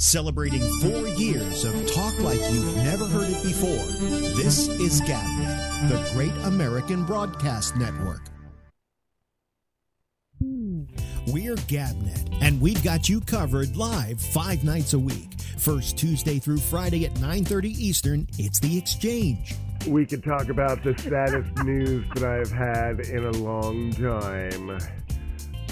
Celebrating 4 years of talk like you've never heard it before. This is GabNet, the Great American Broadcast Network. We're GabNet, and we've got you covered live 5 nights a week. First Tuesday through Friday at 9:30 Eastern, it's The Exchange. We could talk about the saddest news that I've had in a long time.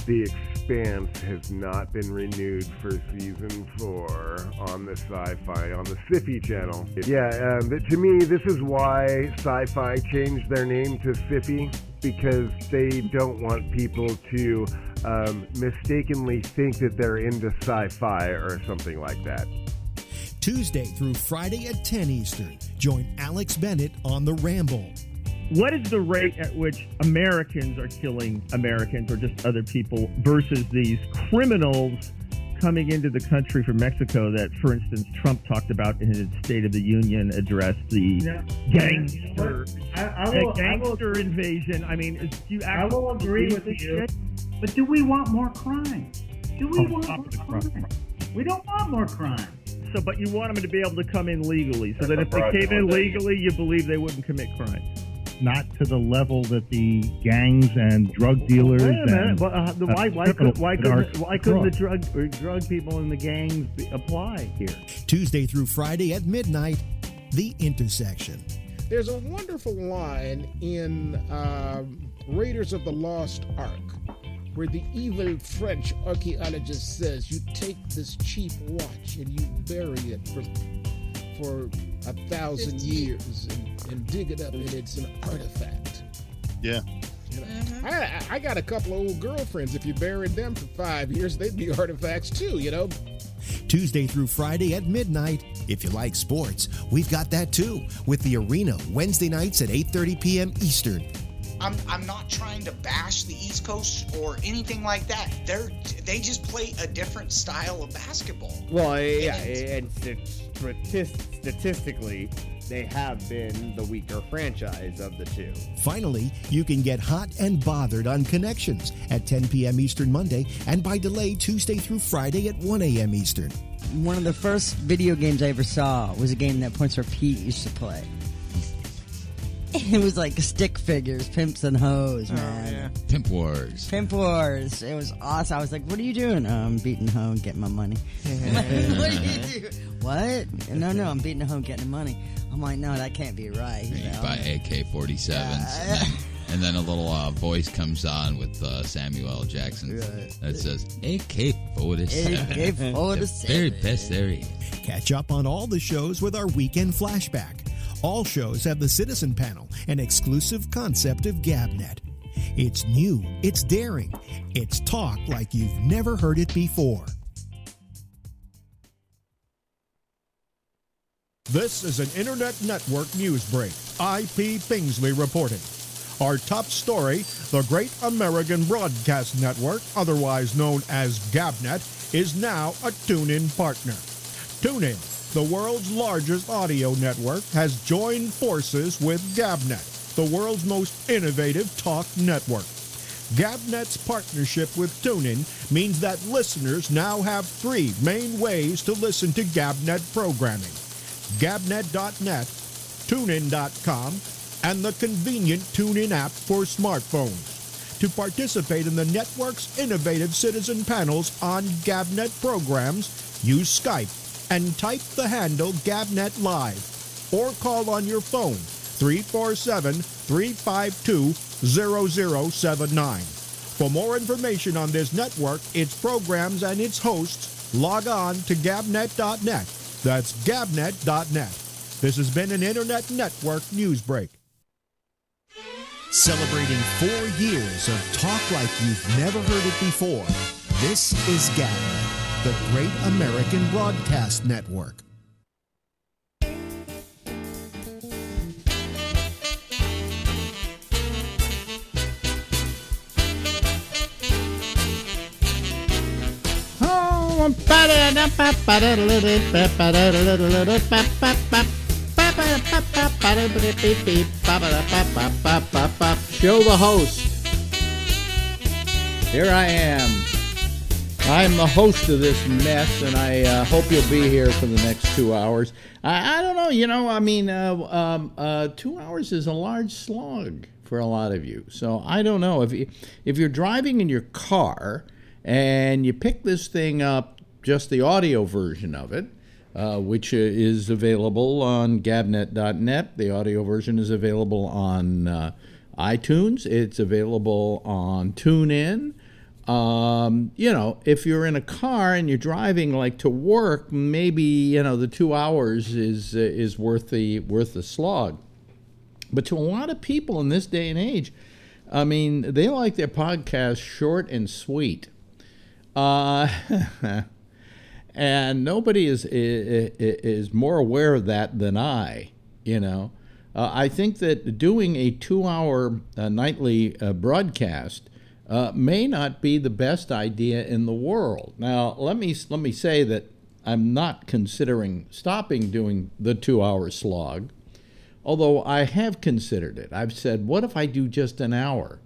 The Expanse has not been renewed for season 4 on the Sci-Fi, on the Sci-Fi channel. Yeah, to me, this is why Sci-Fi changed their name to Sci-Fi, because they don't want people to mistakenly think that they're into sci-fi or something like that. Tuesday through Friday at 10 Eastern, join Alex Bennett on the Ramble. What is the rate at which Americans are killing Americans or just other people versus these criminals coming into the country from Mexico that, for instance, Trump talked about in his State of the Union address, the gangster invasion? I mean, do you I will agree with you. Shit? But do we want more crime? Do we want more crime? We don't want more crime. So, but you want them to be able to come in legally, so that if they came in legally, you believe they wouldn't commit crimes. Not to the level that the gangs and drug dealers. Wait a minute. Why couldn't the drug people and the gangs apply here? Tuesday through Friday at midnight, The Intersection. There's a wonderful line in Raiders of the Lost Ark where the evil French archaeologist says, you take this cheap watch and you bury it for 1,000 years and dig it up, and it's an artifact. Yeah. You know, I got a couple of old girlfriends. If you buried them for 5 years, they'd be artifacts too, you know. Tuesday through Friday at midnight. If you like sports, we've got that too, with The Arena Wednesday nights at 8:30 p.m. Eastern. I'm not trying to bash the East Coast or anything like that. They just play a different style of basketball. Well, yeah, and statistically, they have been the weaker franchise of the two. Finally, you can get hot and bothered on Connections at 10 p.m. Eastern Monday, and by delay Tuesday through Friday at 1 a.m. Eastern. One of the first video games I ever saw was a game that Points for Pete used to play. It was like stick figures, pimps and hoes, man. Oh, yeah. Pimp Wars. Pimp Wars. It was awesome. I was like, what are you doing? I'm beating a hoe and getting my money. What do you do? What? No, I'm beating a hoe and getting money. I'm like, no, that can't be right. You buy AK-47s. And then a little voice comes on with Samuel L. Jackson that says, AK-47. AK-47. Very best area. Catch up on all the shows with our Weekend Flashback. All shows have the Citizen Panel, an exclusive concept of GabNet. It's new, it's daring, it's talk like you've never heard it before. This is an Internet Network news break. IP Pingsley reporting. Our top story, the Great American Broadcast Network, otherwise known as GabNet, is now a TuneIn partner. TuneIn, the world's largest audio network, has joined forces with GabNet, the world's most innovative talk network. GabNet's partnership with TuneIn means that listeners now have 3 main ways to listen to GabNet programming: Gabnet.net, TuneIn.com, and the convenient TuneIn app for smartphones. To participate in the network's innovative citizen panels on GabNet programs, use Skype and type the handle GabNet Live, or call on your phone 347-352-0079. For more information on this network, its programs, and its hosts, log on to Gabnet.net. That's Gabnet.net. This has been an Internet Network news break. Celebrating 4 years of talk like you've never heard it before. This is GabNet, the Great American Broadcast Network. Show the host. Here I am. I'm the host of this mess, and I hope you'll be here for the next 2 hours. I don't know, 2 hours is a large slog for a lot of you. So I don't know. If you're driving in your car and you pick this thing up, just the audio version of it, which is available on gabnet.net. The audio version is available on iTunes. It's available on TuneIn. If you're in a car and you're driving like to work, maybe the 2 hours is worth the slog. But to a lot of people in this day and age, I mean, they like their podcast short and sweet. And nobody is more aware of that than I. I think that doing a 2-hour nightly broadcast may not be the best idea in the world. Now, let me say that I'm not considering stopping doing the 2-hour slog, although I have considered it. I've said, what if I do just an hour?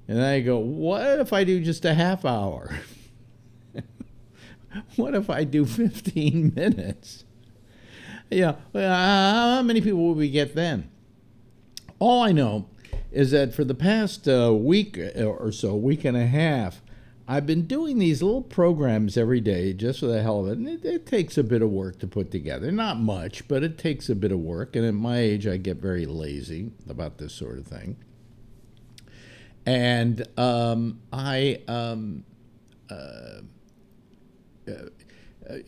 And I go, what if I do just a half hour? What if I do 15 minutes? How many people will we get then? All I know is that for the past week or so, week and a half, I've been doing these little programs every day just for the hell of it. And it takes a bit of work to put together. Not much, but it takes a bit of work. And at my age, I get very lazy about this sort of thing. And I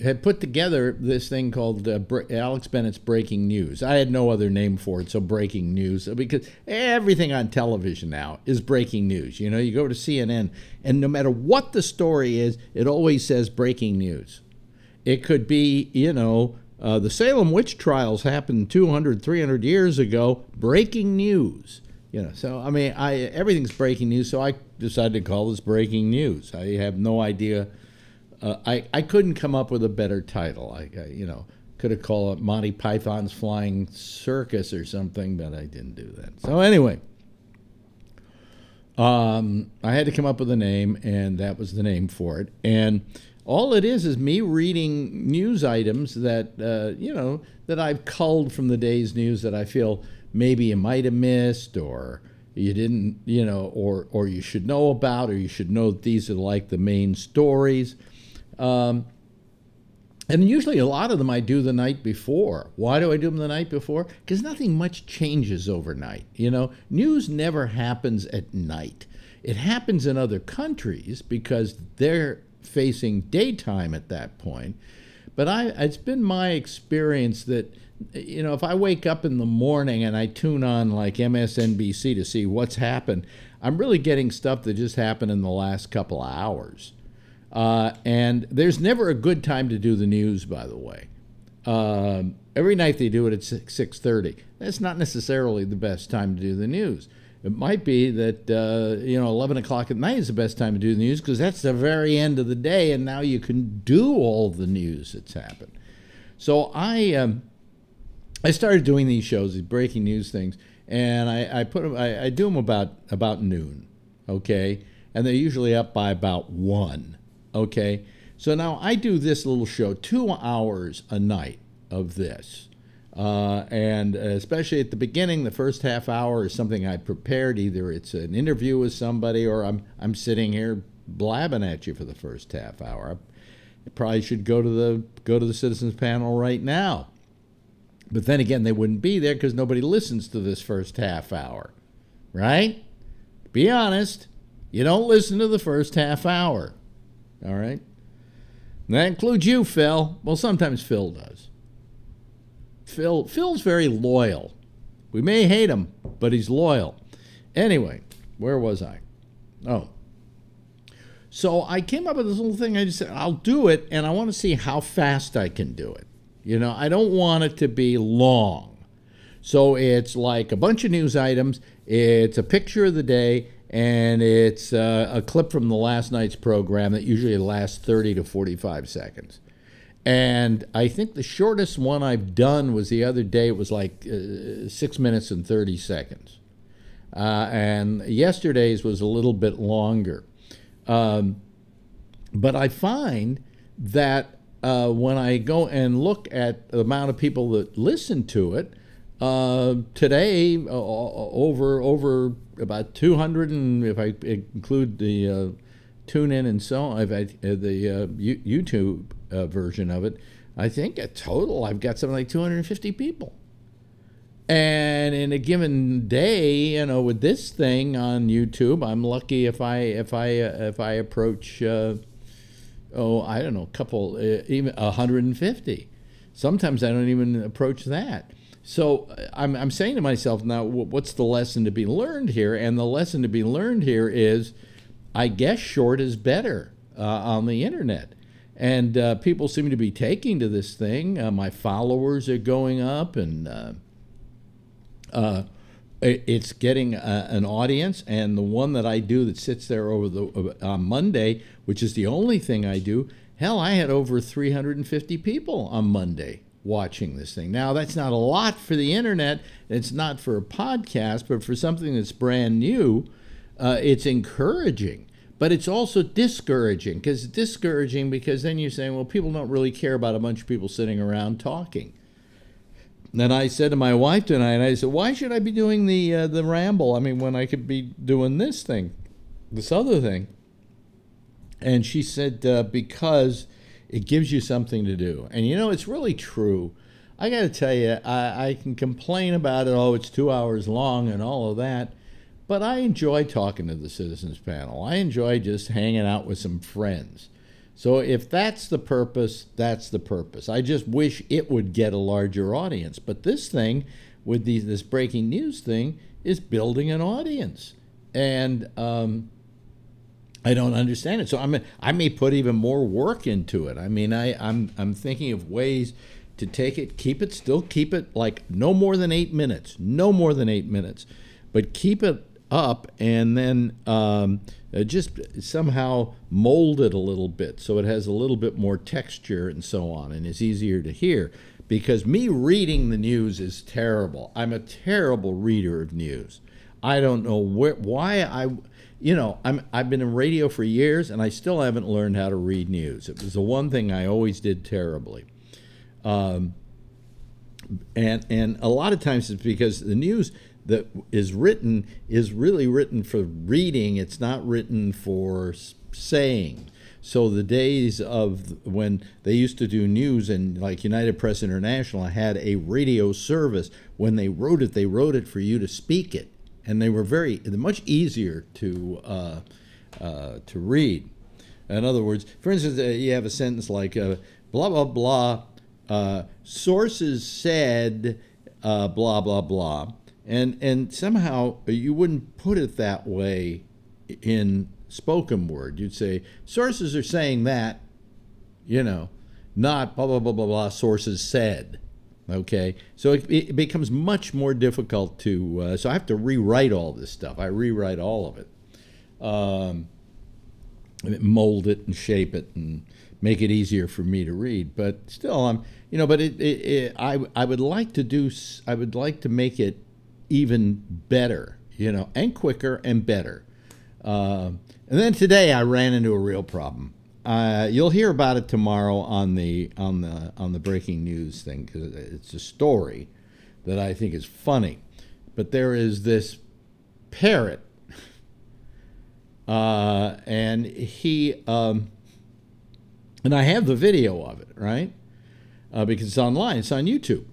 had put together this thing called Alex Bennett's Breaking News. I had no other name for it, so Breaking News, because everything on television now is breaking news. You go to CNN, and no matter what the story is, it always says breaking news. It could be, the Salem witch trials happened 200, 300 years ago, breaking news. So, I mean, everything's breaking news, so I decided to call this Breaking News. I have no idea. I couldn't come up with a better title. I could have called it Monty Python's Flying Circus or something, but I didn't do that. So anyway, I had to come up with a name, and that was the name for it. And all it is me reading news items that, that I've culled from the day's news that I feel maybe you might have missed, or you didn't, or you should know about, or you should know that these are like the main stories. And usually a lot of them I do the night before. Why do I do them the night before? Because nothing much changes overnight. News never happens at night. It happens in other countries because they're facing daytime at that point. But it's been my experience that, if I wake up in the morning and I tune on like MSNBC to see what's happened, I'm really getting stuff that just happened in the last couple of hours. And there's never a good time to do the news, by the way. Every night they do it at 6:30. That's not necessarily the best time to do the news. It might be that, 11 o'clock at night is the best time to do the news because that's the very end of the day, and now you can do all the news that's happened. So I started doing these shows, these breaking news things, and I do them about noon, okay? And they're usually up by about 1. Okay, so now I do this little show, 2 hours a night of this. And especially at the beginning, the first half hour is something I prepared. Either it's an interview with somebody or I'm sitting here blabbing at you for the first half hour. I probably should go to the citizens panel right now. But then again, they wouldn't be there because nobody listens to this first half hour, right? Be honest, you don't listen to the first half hour. All right? And that includes you, Phil. Well, sometimes Phil does. Phil's very loyal. We may hate him, but he's loyal. Anyway, where was I? Oh. So I came up with this little thing. I just said, I'll do it, and I want to see how fast I can do it. I don't want it to be long. So it's like a bunch of news items. It's a picture of the day, and it's a clip from the last night's program that usually lasts 30 to 45 seconds. And I think the shortest one I've done was the other day. It was like 6 minutes and 30 seconds. And yesterday's was a little bit longer. But I find that when I go and look at the amount of people that listen to it, today over about 200, and if I include the tune in and so on, the YouTube version of it, I think a total I've got something like 250 people. And in a given day, with this thing on YouTube, I'm lucky if I approach I don't know, a couple, even 150. Sometimes I don't even approach that. So I'm saying to myself now, what's the lesson to be learned here? And the lesson to be learned here is, I guess short is better on the internet. And people seem to be taking to this thing. My followers are going up, and it's getting an audience. And the one that I do that sits there on Monday, which is the only thing I do, hell, I had over 350 people on Monday watching this thing. Now, that's not a lot for the internet. It's not for a podcast, but for something that's brand new, it's encouraging. But it's also discouraging, because then you're saying, well, people don't really care about a bunch of people sitting around talking. Then I said to my wife tonight, I said, why should I be doing the ramble? I mean, when I could be doing this other thing. And she said, because it gives you something to do. And it's really true. I got to tell you, I can complain about it, it's 2 hours long and all of that, but I enjoy talking to the Citizens Panel. I enjoy just hanging out with some friends. So if that's the purpose, that's the purpose. I just wish it would get a larger audience. But this thing, with this breaking news thing, is building an audience. And I don't understand it. So I may put even more work into it. I mean, I'm thinking of ways to take it, keep it like no more than 8 minutes, but keep it up, and then just somehow mold it a little bit so it has a little bit more texture and so on, and is easier to hear. Because me reading the news is terrible. I'm a terrible reader of news. I don't know why I've been in radio for years, and I still haven't learned how to read news. It was the one thing I always did terribly. And a lot of times it's because the news that is really written for reading. It's not written for saying. So the days of when they used to do news, and like United Press International had a radio service, when they wrote it for you to speak it. And they were much easier to read. In other words, for instance, you have a sentence like blah, blah, blah, sources said blah, blah, blah. And somehow you wouldn't put it that way in spoken word. You'd say, sources are saying that, not blah, blah, blah, blah, blah, sources said. Okay, so it becomes much more difficult to, so I have to rewrite all this stuff. I rewrite all of it, mold it and shape it and make it easier for me to read. But still, I would like to make it even better, and quicker and better. And then today I ran into a real problem. You'll hear about it tomorrow on the breaking news thing, because it's a story that I think is funny. But there is this parrot, and he and I have the video of it, right? Because it's online, it's on YouTube.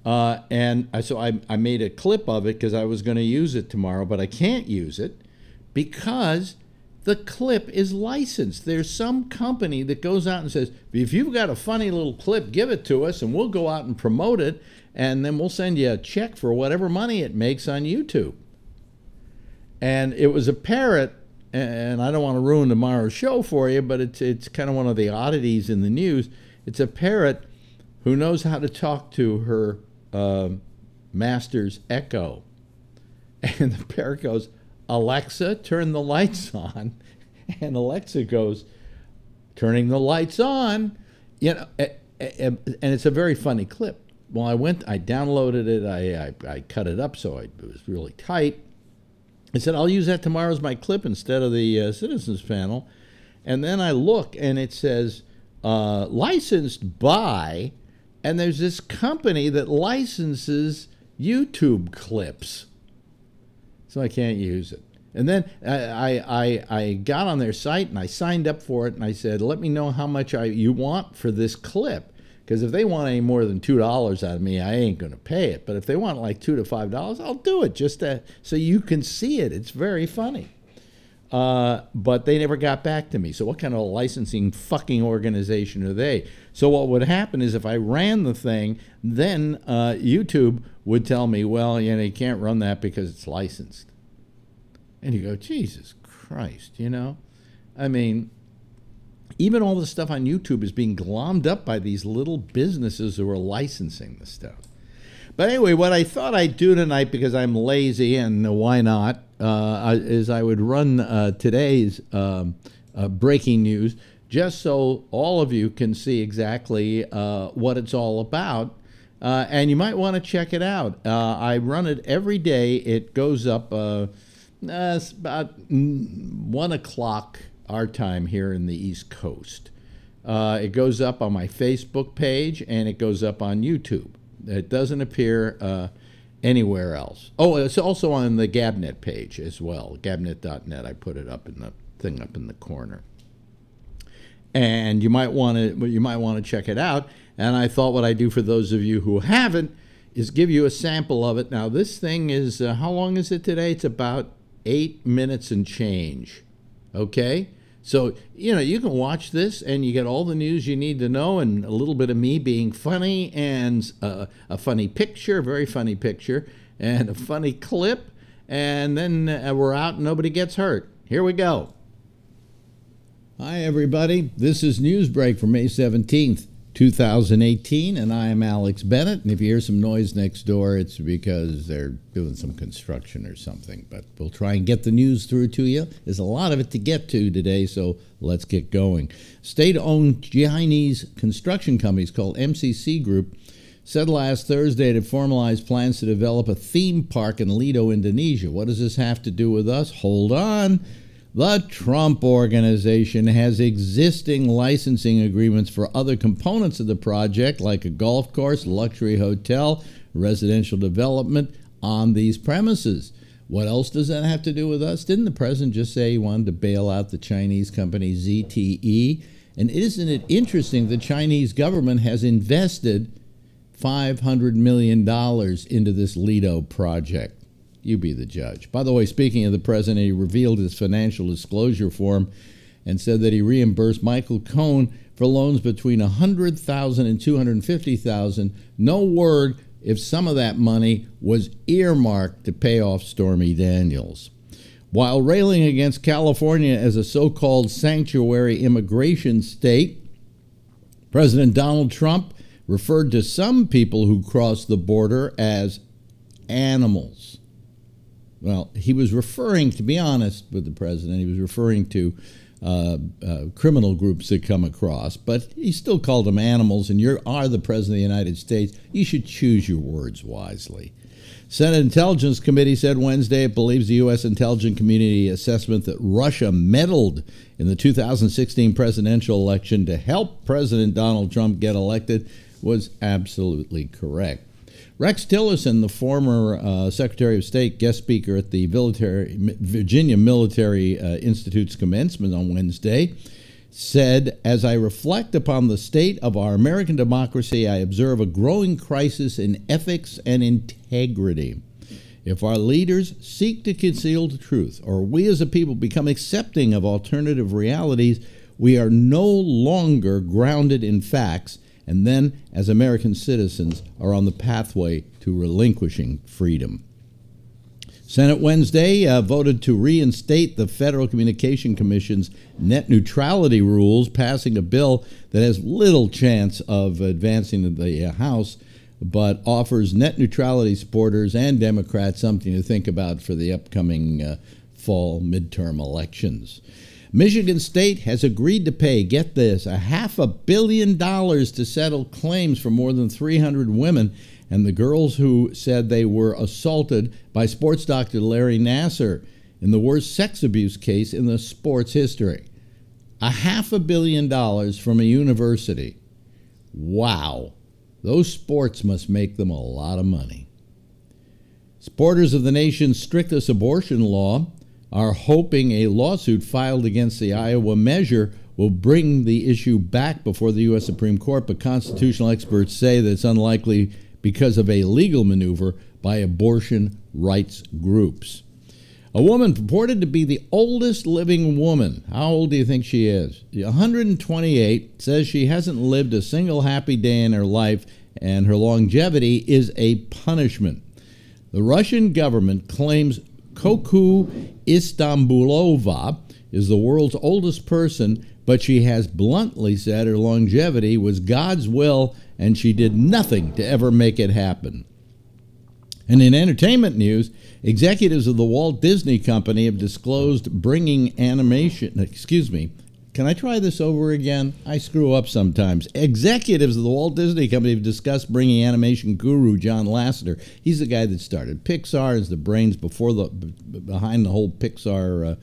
So I made a clip of it because I was going to use it tomorrow, but I can't use it because the clip is licensed. There's some company that goes out and says, if you've got a funny little clip, give it to us and we'll go out and promote it, and then we'll send you a check for whatever money it makes on YouTube. And it was a parrot, and I don't want to ruin tomorrow's show for you, but it's kind of one of the oddities in the news. It's a parrot who knows how to talk to her master's echo. And the parrot goes, Alexa, turn the lights on. And Alexa goes, turning the lights on. And it's a very funny clip. Well, I downloaded it, I cut it up so it was really tight. I said, I'll use that tomorrow as my clip instead of the Citizens Panel. And then I look, and it says licensed by, and there's this company that licenses YouTube clips. So I can't use it. And then I got on their site, and I signed up for it, and I said, let me know how much you want for this clip. Because if they want any more than $2 out of me, I ain't going to pay it. But if they want like $2 to $5, I'll do it just so you can see it. It's very funny. But they never got back to me. So what kind of licensing fucking organization are they? So what would happen is if I ran the thing, then YouTube would tell me, well, you can't run that because it's licensed. And you go, Jesus Christ, I mean, even all the stuff on YouTube is being glommed up by these little businesses who are licensing the stuff. But anyway, what I thought I'd do tonight, because I'm lazy and why not, is I would run today's breaking news just so all of you can see exactly what it's all about. And you might want to check it out. I run it every day. It goes up it's about 1 o'clock our time here in the East Coast. It goes up on my Facebook page, and it goes up on YouTube. It doesn't appear anywhere else. Oh, it's also on the Gabnet page as well, gabnet.net. I put it up in the thing up in the corner. And you might want to check it out. And I thought what I'd do for those of you who haven't is give you a sample of it. Now, this thing is, how long is it today? It's about 8 minutes and change. Okay? So, you can watch this and you get all the news you need to know, and a little bit of me being funny, and a funny picture, a very funny picture, and a funny clip, and then we're out and nobody gets hurt. Here we go. Hi, everybody. This is Newsbreak for May 17th, 2018, and I am Alex Bennett. And if you hear some noise next door, it's because they're doing some construction or something. But we'll try and get the news through to you. There's a lot of it to get to today, so let's get going. State-owned Chinese construction companies called MCC Group said last Thursday it had formalized plans to develop a theme park in Lido, Indonesia. What does this have to do with us? Hold on. The Trump Organization has existing licensing agreements for other components of the project, like a golf course, luxury hotel, residential development on these premises. What else does that have to do with us? Didn't the president just say he wanted to bail out the Chinese company ZTE? And isn't it interesting the Chinese government has invested $500 million into this Lido project? You be the judge. By the way, speaking of the president, he revealed his financial disclosure form and said that he reimbursed Michael Cohen for loans between $100,000 and $250,000. No word if some of that money was earmarked to pay off Stormy Daniels. While railing against California as a so-called sanctuary immigration state, President Donald Trump referred to some people who crossed the border as animals. Well, he was referring, to be honest with the president, he was referring to criminal groups that come across, but he still called them animals, and you are the president of the United States. You should choose your words wisely. Senate Intelligence Committee said Wednesday it believes the U.S. intelligence community assessment that Russia meddled in the 2016 presidential election to help President Donald Trump get elected was absolutely correct. Rex Tillerson, the former Secretary of State, guest speaker at the Virginia Military Institute's commencement on Wednesday, said, "As I reflect upon the state of our American democracy, I observe a growing crisis in ethics and integrity. If our leaders seek to conceal the truth, or we as a people become accepting of alternative realities, we are no longer grounded in facts, and then, as American citizens, are on the pathway to relinquishing freedom." Senate Wednesday voted to reinstate the Federal Communication Commission's net neutrality rules, passing a bill that has little chance of advancing to the House, but offers net neutrality supporters and Democrats something to think about for the upcoming fall midterm elections. Michigan State has agreed to pay, get this, $500 million to settle claims for more than 300 women and the girls who said they were assaulted by sports doctor Larry Nassar in the worst sex abuse case in the sports history. $500 million from a university. Wow. Those sports must make them a lot of money. Supporters of the nation's strictest abortion law are hoping a lawsuit filed against the Iowa measure will bring the issue back before the U.S. Supreme Court, but constitutional experts say that it's unlikely because of a legal maneuver by abortion rights groups. A woman purported to be the oldest living woman. How old do you think she is? 128, says she hasn't lived a single happy day in her life, and her longevity is a punishment. The Russian government claims Koku Istanbulova is the world's oldest person, but she has bluntly said her longevity was God's will and she did nothing to ever make it happen. And in entertainment news, executives of the Walt Disney Company have disclosed bringing animation... Excuse me. Can I try this over again? I screw up sometimes. Executives of the Walt Disney Company have discussed bringing animation guru John Lasseter. He's the guy that started Pixar, is the brains behind the whole Pixar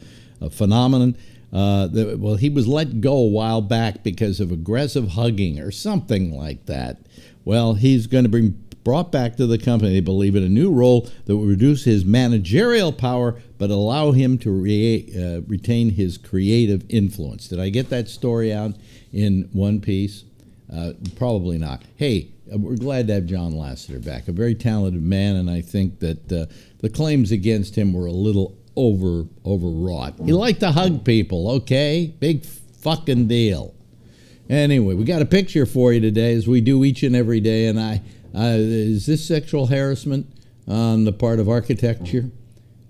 phenomenon. Well, he was let go a while back because of aggressive hugging or something like that. Well, he's going to be brought back to the company, they believe, in a new role that will reduce his managerial power but allow him to retain his creative influence. Did I get that story out in one piece? Probably not. Hey, we're glad to have John Lasseter back, a very talented man, and I think that the claims against him were a little overwrought. He liked to hug people, okay? Big fucking deal. Anyway, we got a picture for you today, as we do each and every day, and is this sexual harassment on the part of architecture?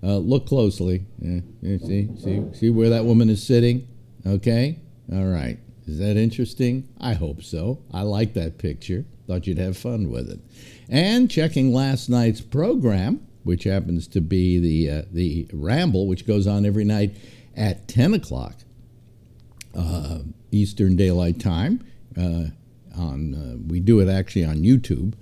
Look closely. See where that woman is sitting? Okay? All right. Is that interesting? I hope so. I like that picture. Thought you'd have fun with it. And checking last night's program, which happens to be the Ramble, which goes on every night at 10 o'clock Eastern Daylight Time. We do it actually on YouTube.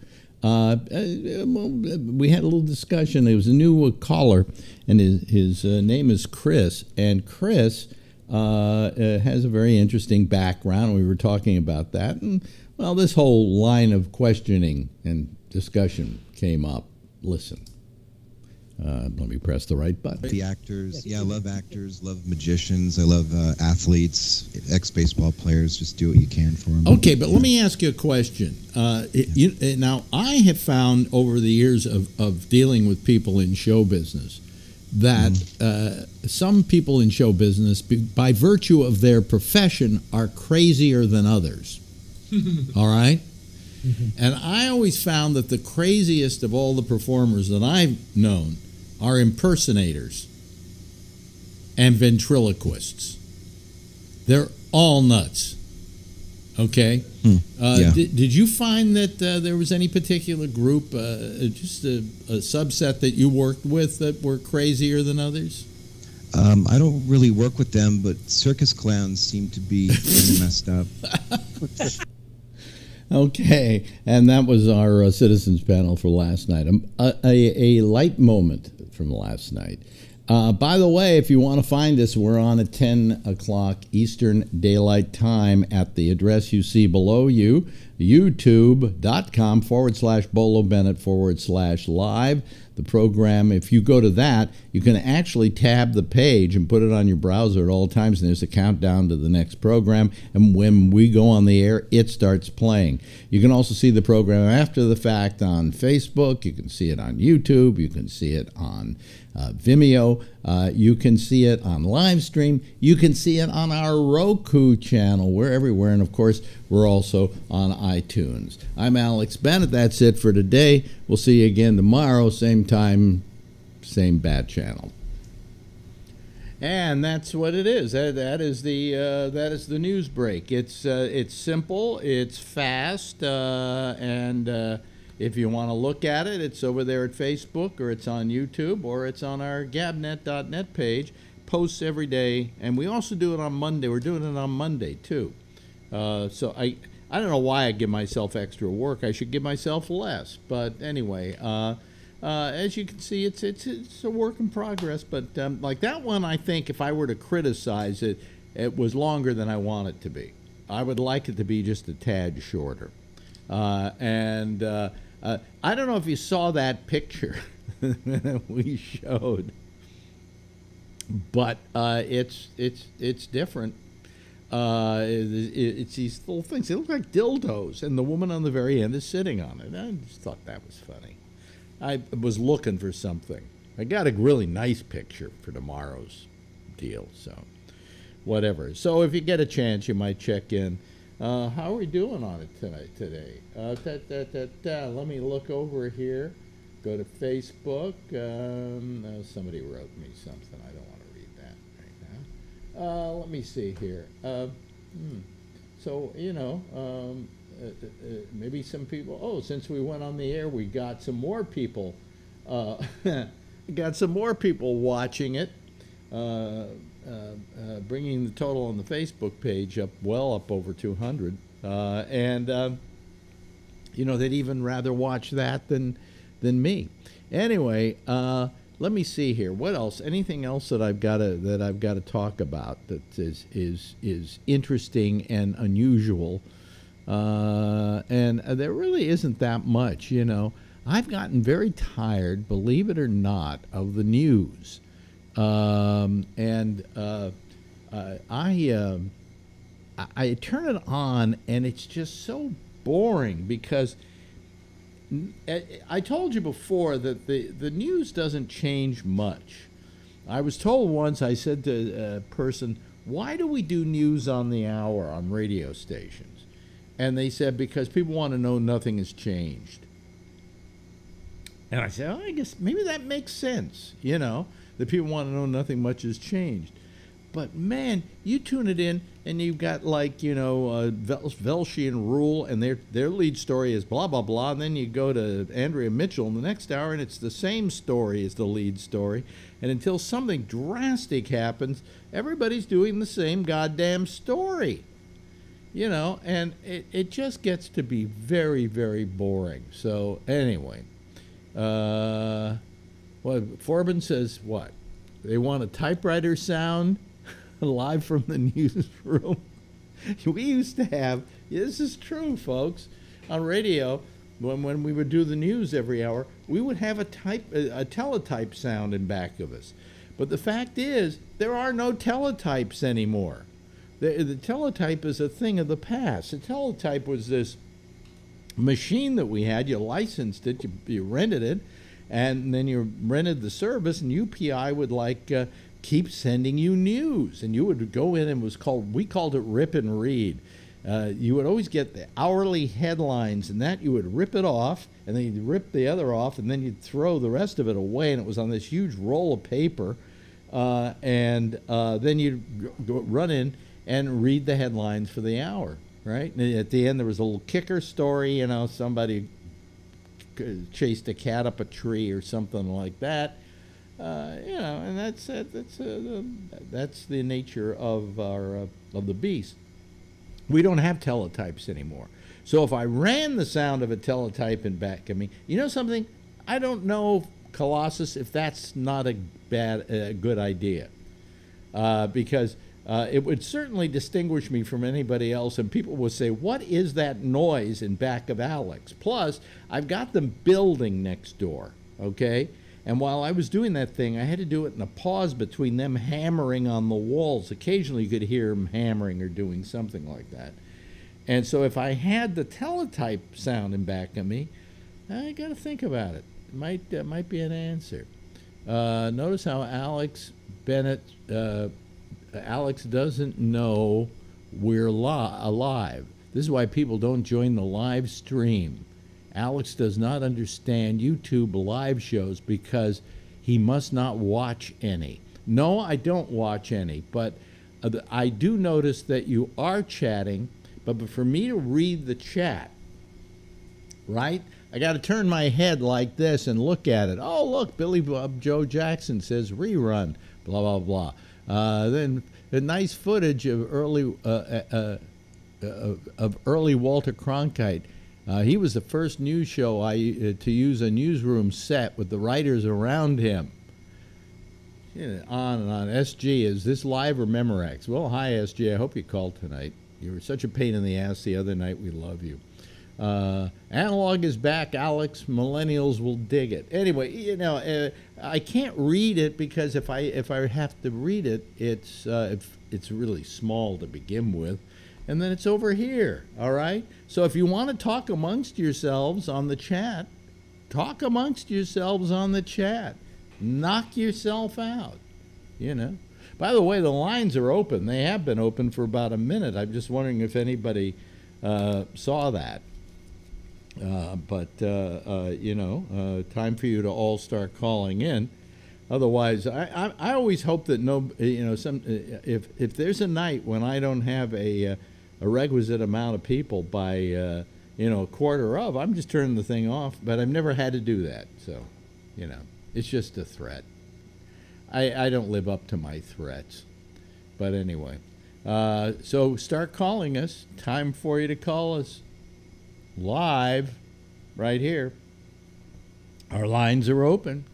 We had a little discussion. There was a new caller, and his name is Chris. And Chris has a very interesting background. We were talking about that. And, well, this whole line of questioning and discussion came up. Listen. Let me press the right button. The actors. Yeah, I love actors, love magicians. I love athletes, ex-baseball players. Just do what you can for them. Okay, but let me ask you a question. Now, I have found over the years of dealing with people in show business that some people in show business, by virtue of their profession, are crazier than others. All right? And I always found that the craziest of all the performers that I've known are impersonators and ventriloquists. They're all nuts. Okay? Yeah. Did you find that there was any particular group, just a subset that you worked with that were crazier than others? I don't really work with them, but circus clowns seem to be messed up. Okay, and that was our citizens panel for last night. A light moment from last night. By the way, if you want to find us, we're on at 10 o'clock Eastern Daylight Time at the address you see below you, youtube.com/Bolo Bennett/live. The program, if you go to that, you can actually tab the page and put it on your browser at all times, and there's a countdown to the next program, and when we go on the air, it starts playing. You can also see the program after the fact on Facebook. You can see it on YouTube. You can see it on Vimeo. You can see it on live stream. You can see it on our Roku channel. We're everywhere, and of course, we're also on iTunes. I'm Alex Bennett. That's it for today. We'll see you again tomorrow, same time, same bad channel. And that's what it is. That is the news break. It's simple, it's fast, and if you want to look at it, it's over there at Facebook, or it's on YouTube, or it's on our gabnet.net page. Posts every day, and we also do it on Monday. We're doing it on Monday too. So I don't know why I give myself extra work. I should give myself less. But anyway, as you can see, it's a work in progress. But like that one, I think if I were to criticize it, it was longer than I want it to be. I would like it to be just a tad shorter. I don't know if you saw that picture that we showed, but it's different. It's these little things. They look like dildos, and the woman on the very end is sitting on it. I just thought that was funny. I was looking for something. I got a really nice picture for tomorrow's deal, so whatever. So if you get a chance, you might check in. How are we doing on it today? Let me look over here. Go to Facebook. Somebody wrote me something. I don't want to read that right now. Let me see here. So, maybe some people, since we went on the air, we got some more people. Got some more people watching it. Bringing the total on the Facebook page up over 200, they'd even rather watch that than me. Anyway, let me see here. What else? Anything else that I've got to talk about that is interesting and unusual? And there really isn't that much. I've gotten very tired, believe it or not, of the news. I turn it on and it's just so boring because I told you before that the news doesn't change much. I was told once, I said to a person, why do we do news on the hour on radio stations? And they said, because people want to know nothing has changed. And I said, I guess maybe that makes sense, that people want to know nothing much has changed. But, man, you tune it in, and you've got, Velshi and Rule, and their lead story is blah, blah, blah. And then you go to Andrea Mitchell in the next hour, and it's the same story as the lead story. And until something drastic happens, everybody's doing the same goddamn story. And it just gets to be very, very boring. So, anyway. Forbin says what? They want a typewriter sound live from the newsroom. We used to have, this is true, folks, on radio, when we would do the news every hour, we would have a teletype sound in back of us. But the fact is, there are no teletypes anymore. The teletype is a thing of the past. The teletype was this machine that we had. You licensed it, you rented it, and then you rented the service, and UPI would keep sending you news, and you would go in, and we called it rip and read. You would always get the hourly headlines, and that you would rip it off, and then you'd rip the other off, and then you'd throw the rest of it away, and it was on this huge roll of paper, and then you'd run in and read the headlines for the hour. Right? And at the end, there was a little kicker story, somebody chased a cat up a tree or something like that. And that's the nature of the beast. We don't have teletypes anymore. So if I ran the sound of a teletype in back of me, something? I don't know, Colossus, if that's not a good idea, because it would certainly distinguish me from anybody else, and people would say, what is that noise in back of Alex? Plus, I've got them building next door, okay? And while I was doing that thing, I had to do it in a pause between them hammering on the walls. Occasionally you could hear them hammering or doing something like that. And so if I had the teletype sound in back of me, I got to think about it. It might be an answer. Notice how Bennett Alex doesn't know we're alive. This is why people don't join the live stream. Alex does not understand YouTube live shows because he must not watch any. No, I don't watch any, but I do notice that you are chatting, but for me to read the chat, right, I got to turn my head like this and look at it. Oh, look, Billy Bob Joe Jackson says rerun, blah, blah, blah. Then the nice footage of early Walter Cronkite. He was the first news show to use a newsroom set with the writers around him. on and on. SG, is this live or Memorex? Well, hi, SG. I hope you called tonight. You were such a pain in the ass the other night. We love you. Analog is back, Alex. Millennials will dig it. Anyway, I can't read it because if I have to read it, it's really small to begin with, and then it's over here. All right. So if you want to talk amongst yourselves on the chat, talk amongst yourselves on the chat. Knock yourself out. By the way, the lines are open. They have been open for about a minute. I'm just wondering if anybody saw that. Time for you to all start calling in. Otherwise, I always hope that if there's a night when I don't have a requisite amount of people by a quarter of, I'm just turning the thing off. But I've never had to do that, so it's just a threat. I don't live up to my threats. But anyway, so start calling us. Time for you to call us live right here. Our lines are open.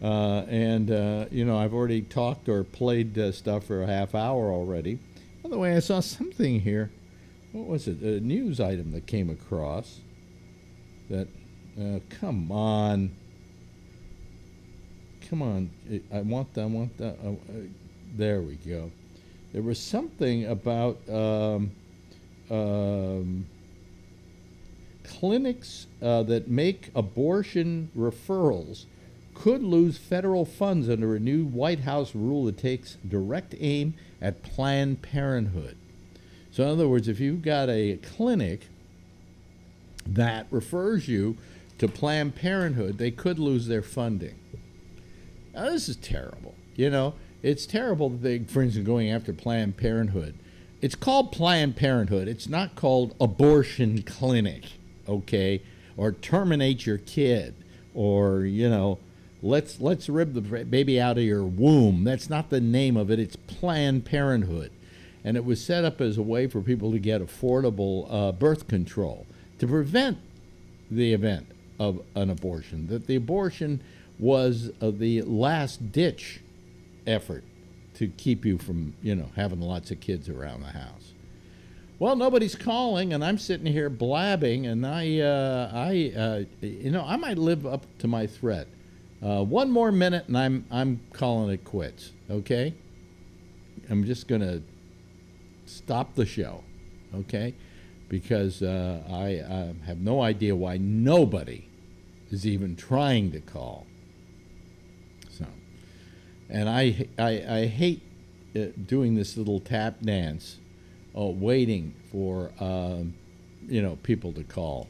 I've already talked or played stuff for a half hour already. By the way, I saw something here. What was it? A news item that came across that, come on. Come on. I want that. There we go. There was something about clinics that make abortion referrals could lose federal funds under a new White House rule that takes direct aim at Planned Parenthood. So in other words, if you've got a clinic that refers you to Planned Parenthood, they could lose their funding. Now, this is terrible. It's terrible that they, for instance, going after Planned Parenthood. It's called Planned Parenthood. It's not called abortion clinic, okay? Or terminate your kid, or let's rip the baby out of your womb. That's not the name of it. It's Planned Parenthood, and it was set up as a way for people to get affordable birth control to prevent the event of an abortion. That the abortion was the last ditch effort to keep you from having lots of kids around the house. Well, nobody's calling, and I'm sitting here blabbing, and I might live up to my threat. One more minute, and I'm calling it quits. Okay, I'm just gonna stop the show. Okay, because I have no idea why nobody is even trying to call. So, and I hate doing this little tap dance, waiting for people to call,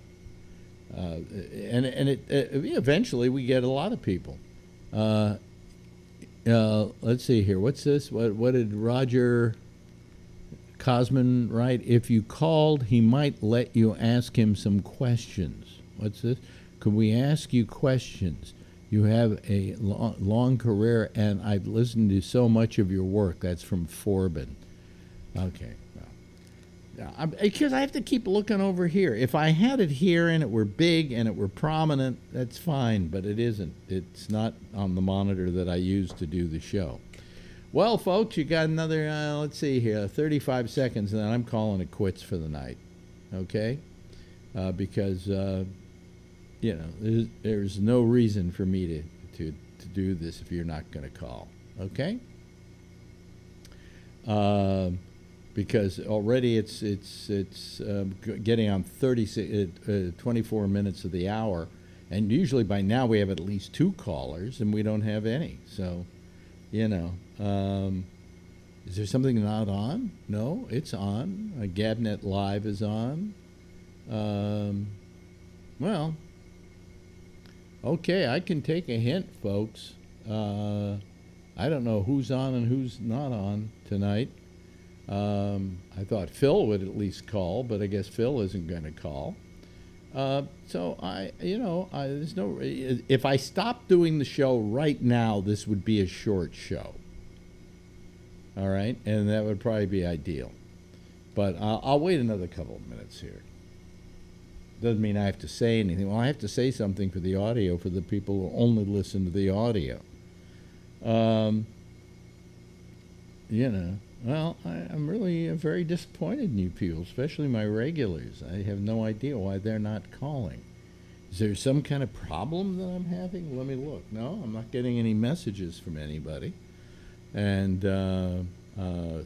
and eventually we get a lot of people. Let's see here. What's this? What did Roger Cosman write? If you called, he might let you ask him some questions. What's this? Could we ask you questions? You have a long career, and I've listened to so much of your work. That's from Forbin. Okay. Well, because I have to keep looking over here. If I had it here and it were big and it were prominent, that's fine, but it isn't. It's not on the monitor that I use to do the show. Well, folks, you got another, let's see here, 35 seconds, and then I'm calling it quits for the night. Okay? Because... there's no reason for me to do this if you're not going to call, okay? Because already it's getting on 24 minutes of the hour, and usually by now we have at least 2 callers, and we don't have any. So, is there something not on? No, it's on. Gabnet Live is on. Well. Okay, I can take a hint, folks. I don't know who's on and who's not on tonight. I thought Phil would at least call, but I guess Phil isn't going to call. So there's no. If I stopped doing the show right now, this would be a short show. All right, and that would probably be ideal. But I'll wait another couple of minutes here. Doesn't mean I have to say anything. Well, I have to say something for the audio for the people who only listen to the audio. You know, well, I'm really very disappointed in you people, especially my regulars. I have no idea why they're not calling. Is there some kind of problem that I'm having? Let me look. No, I'm not getting any messages from anybody. And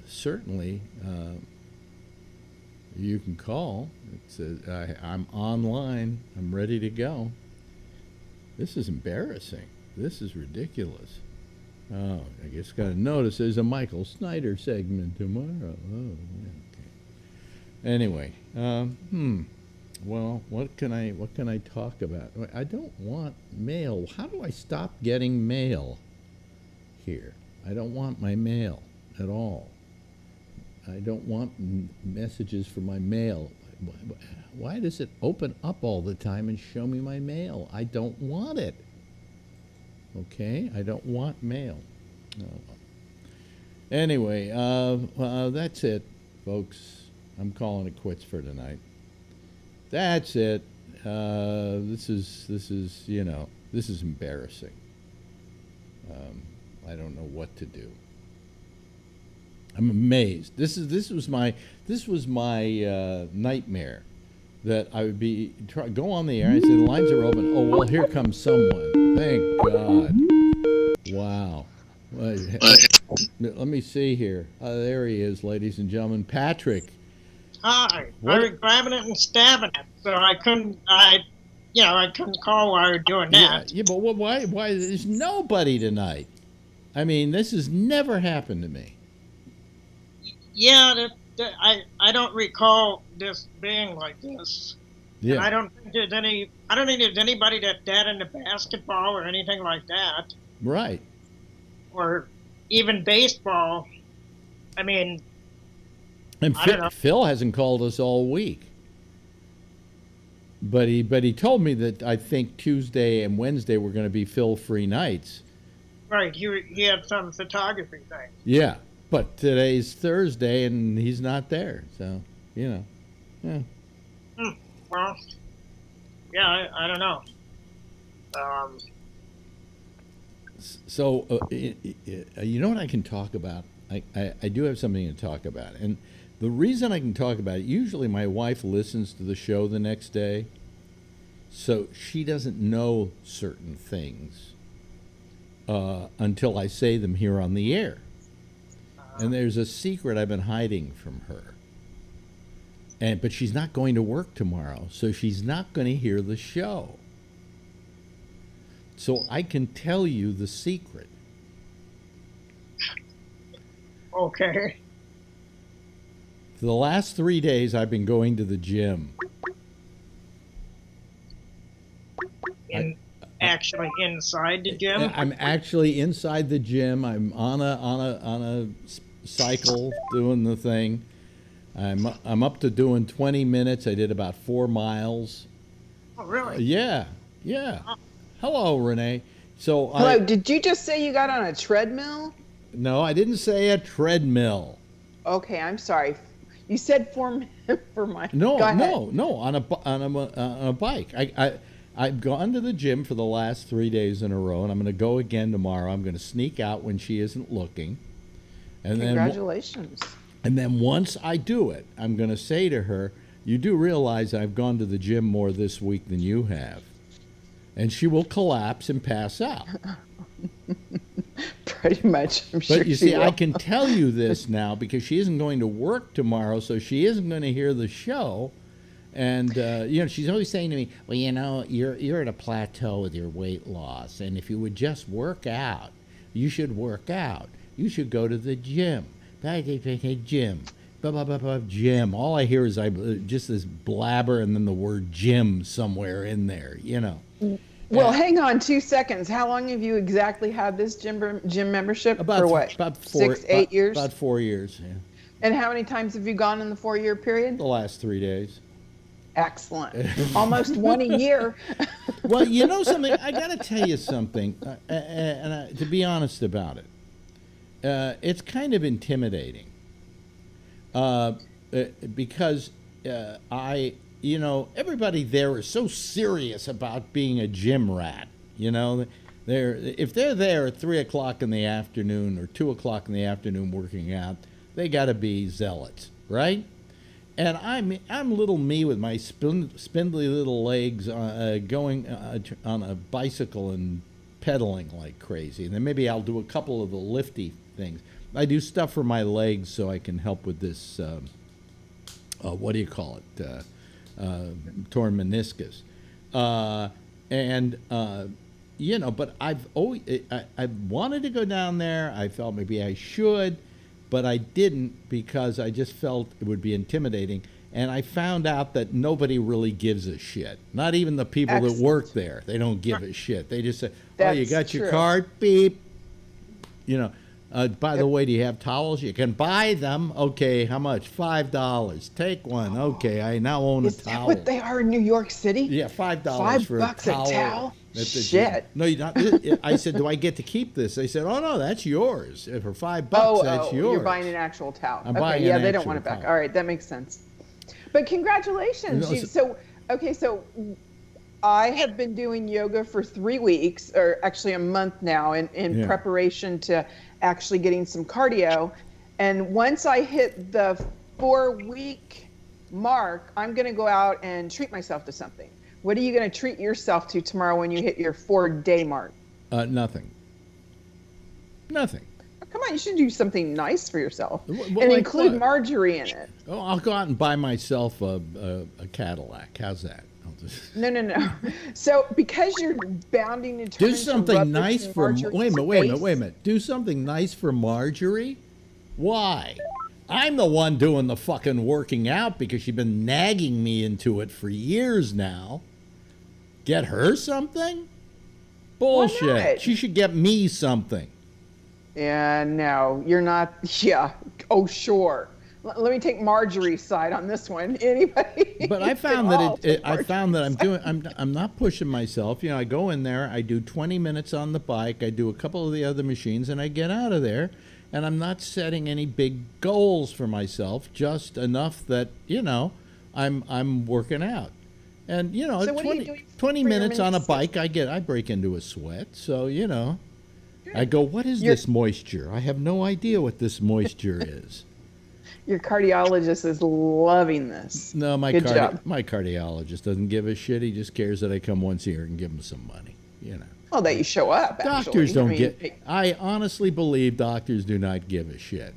certainly you can call. It says, I'm online. I'm ready to go. This is embarrassing. This is ridiculous. Oh, I guess got to notice there's a Michael Snyder segment tomorrow. Oh, okay. Anyway, well, what can I talk about? I don't want mail. How do I stop getting mail here? I don't want my mail at all. I don't want messages for my mail. Why does it open up all the time and show me my mail? I don't want it. Okay, I don't want mail. No. Anyway, that's it, folks. I'm calling it quits for tonight. That's it. This is you know, this is embarrassing. I don't know what to do. I'm amazed. This was my nightmare, that I would be go on the air. I say the lines are open. Oh well, here comes someone. Thank God. Wow. Let me see here. There he is, ladies and gentlemen. Patrick. Hi. What? I was grabbing it and stabbing it, so I couldn't call while I was doing that. Yeah, but why? There's nobody tonight. I mean, this has never happened to me. Yeah, I don't recall this being like this. Yeah. And I don't think there's anybody that's dead in the basketball or anything like that. Right. Or even baseball. I mean, And I don't know. Phil hasn't called us all week. But he told me that I think Tuesday and Wednesday were going to be Phil-free nights. Right, he had some photography thing. Yeah, but today's Thursday and he's not there. So, you know. Yeah. Well, yeah, I don't know. So, you know what I can talk about? I do have something to talk about. And the reason I can talk about it, usually my wife listens to the show the next day, so she doesn't know certain things until I say them here on the air. And there's a secret I've been hiding from her. But she's not going to work tomorrow, so she's not going to hear the show. So I can tell you the secret. Okay. For the last 3 days, I've been going to the gym. Actually inside the gym? I'm actually inside the gym. I'm on a cycle doing the thing. I'm up to doing 20 minutes. I did about 4 miles. Oh, really? Yeah. Hello, Renee. So Hello, did you just say you got on a treadmill? No, I didn't say a treadmill. Okay, I'm sorry. You said for my. No, Go ahead. no, on a bike. I've gone to the gym for the last 3 days in a row, and I'm going to go again tomorrow. I'm going to sneak out when she isn't looking. And Congratulations. And then once I do it, I'm going to say to her, "You do realize I've gone to the gym more this week than you have." And she will collapse and pass out. Pretty much, I'm sure. But you see, I can tell you this now because she isn't going to work tomorrow, so she isn't going to hear the show. And she's always saying to me, "Well, you're at a plateau with your weight loss, and if you would just work out, you should work out. You should go to the gym. Gym, blah blah blah blah gym." All I hear is just this blabber and then the word gym somewhere in there. Well, hang on 2 seconds. How long have you exactly had this gym membership? For what? About 8 years? About 4 years, yeah. And how many times have you gone in the 4-year period? The last 3 days. Excellent. Almost one a year. Well, you know something? I got to tell you something, and to be honest about it. It's kind of intimidating because everybody there is so serious about being a gym rat. If they're there at 3 o'clock in the afternoon or 2 o'clock in the afternoon working out, they got to be zealots, right? And I'm little me with my spindly little legs going on a bicycle and pedaling like crazy. And then maybe I'll do a couple of the lifty things. I do stuff for my legs so I can help with this, what do you call it, torn meniscus. You know, but I've wanted to go down there. I felt maybe I should, but I didn't because I just felt it would be intimidating. And I found out that nobody really gives a shit. Not even the people that work there. They don't give a shit. They just say, "Oh, you got your card? Beep." You know, by the way, do you have towels? You can buy them. Okay, how much? $5. Take one. Okay, I now own a towel. Is that what they are in New York City? Yeah, $5 for a towel. Shit. No, you not. I said, do I get to keep this? They said, oh no, that's yours. For $5, that's yours. You're buying an actual towel. I'm buying yeah, an they don't want it back. All right, that makes sense. But congratulations. So I have been doing yoga for 3 weeks, or actually a month now, in preparation to actually getting some cardio. And once I hit the 4-week mark, I'm going to go out and treat myself to something. What are you going to treat yourself to tomorrow when you hit your 4-day mark? Nothing. Nothing. Oh, come on, you should do something nice for yourself and like include what? Marjorie in it. Oh, I'll go out and buy myself a Cadillac. How's that? No. So because you're bounding and do something nice for wait a minute. Do something nice for Marjorie? Why? I'm the one doing the fucking working out because she's been nagging me into it for years now. Get her something? Bullshit. She should get me something. Yeah, no, you're not. Yeah. Oh, sure. Let me take Marjorie's side on this one. Anybody? But I found that I'm not pushing myself. You know, I go in there, I do 20 minutes on the bike, I do a couple of the other machines, and I get out of there. And I'm not setting any big goals for myself, just enough that, you know, I'm working out. And, you know, so 20 minutes on a bike, I break into a sweat. So, you know, I go, what is this moisture? I have no idea what this moisture is. Your cardiologist is loving this. No, my cardiologist doesn't give a shit. He just cares that I come once a year and give him some money, you know. Well, that you show up, Doctors I honestly believe doctors do not give a shit.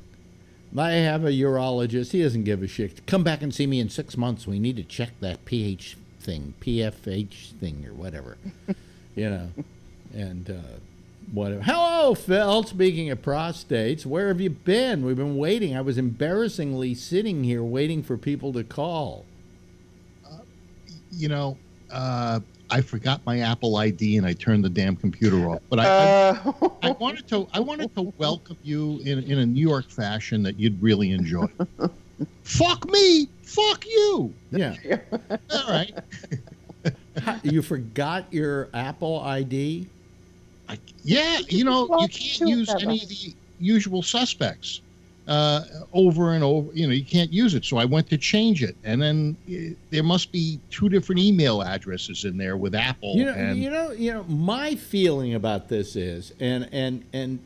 I have a urologist. He doesn't give a shit. Come back and see me in 6 months. We need to check that pH thing, PFH thing or whatever, you know, and whatever. Hello, Phil. Speaking of prostates, where have you been? We've been waiting. I was embarrassingly sitting here waiting for people to call. You know, I forgot my Apple ID and I turned the damn computer off. But I wanted to welcome you in a New York fashion that you'd really enjoy. Fuck me, fuck you. Yeah. All right. You forgot your Apple ID? Yeah, you know, you can't use any of the usual suspects over and over. You know, you can't use it. So I went to change it, and then there must be 2 different email addresses in there with Apple. You know, my feeling about this is, and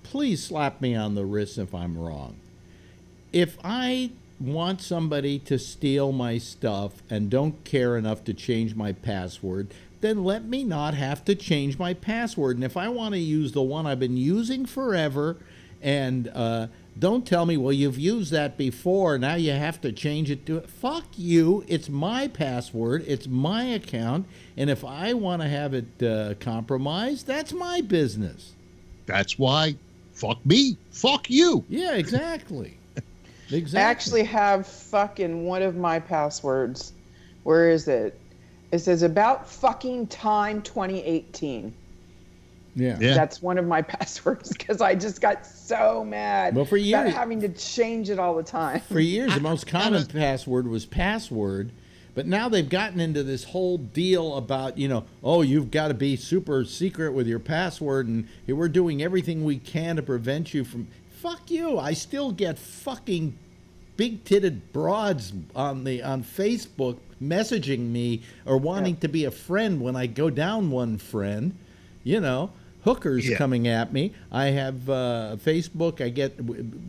please slap me on the wrist if I'm wrong. If I want somebody to steal my stuff and don't care enough to change my password, then let me not have to change my password. And if I want to use the one I've been using forever, and don't tell me, well, you've used that before, now you have to change it to it. Fuck you. It's my password. It's my account. And if I want to have it compromised, that's my business. That's why, fuck me, fuck you. Yeah, exactly. Exactly. I actually have fucking one of my passwords. Where is it? It says about fucking time 2018. Yeah. That's one of my passwords because I just got so mad for years, about having to change it all the time. For years, the most common password was password, but now they've gotten into this whole deal about, you know, oh, you've got to be super secret with your password, and we're doing everything we can to prevent you from... Fuck you. I still get fucking big-titted broads on Facebook messaging me or wanting to be a friend when I go down one friend. You know, hookers coming at me. I have Facebook.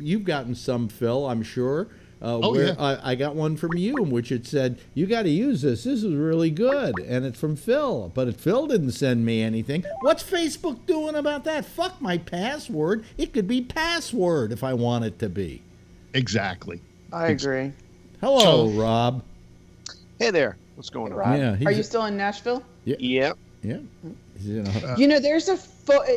You've gotten some, Phil, I'm sure. I got one from you, in which it said, you got to use this. This is really good. And it's from Phil. But Phil didn't send me anything. What's Facebook doing about that? Fuck my password. It could be password if I want it to be. Exactly. I agree. Hello, Rob. Hey there. What's going on? Rob, Yeah, are you still in Nashville? Yep. Yeah. There's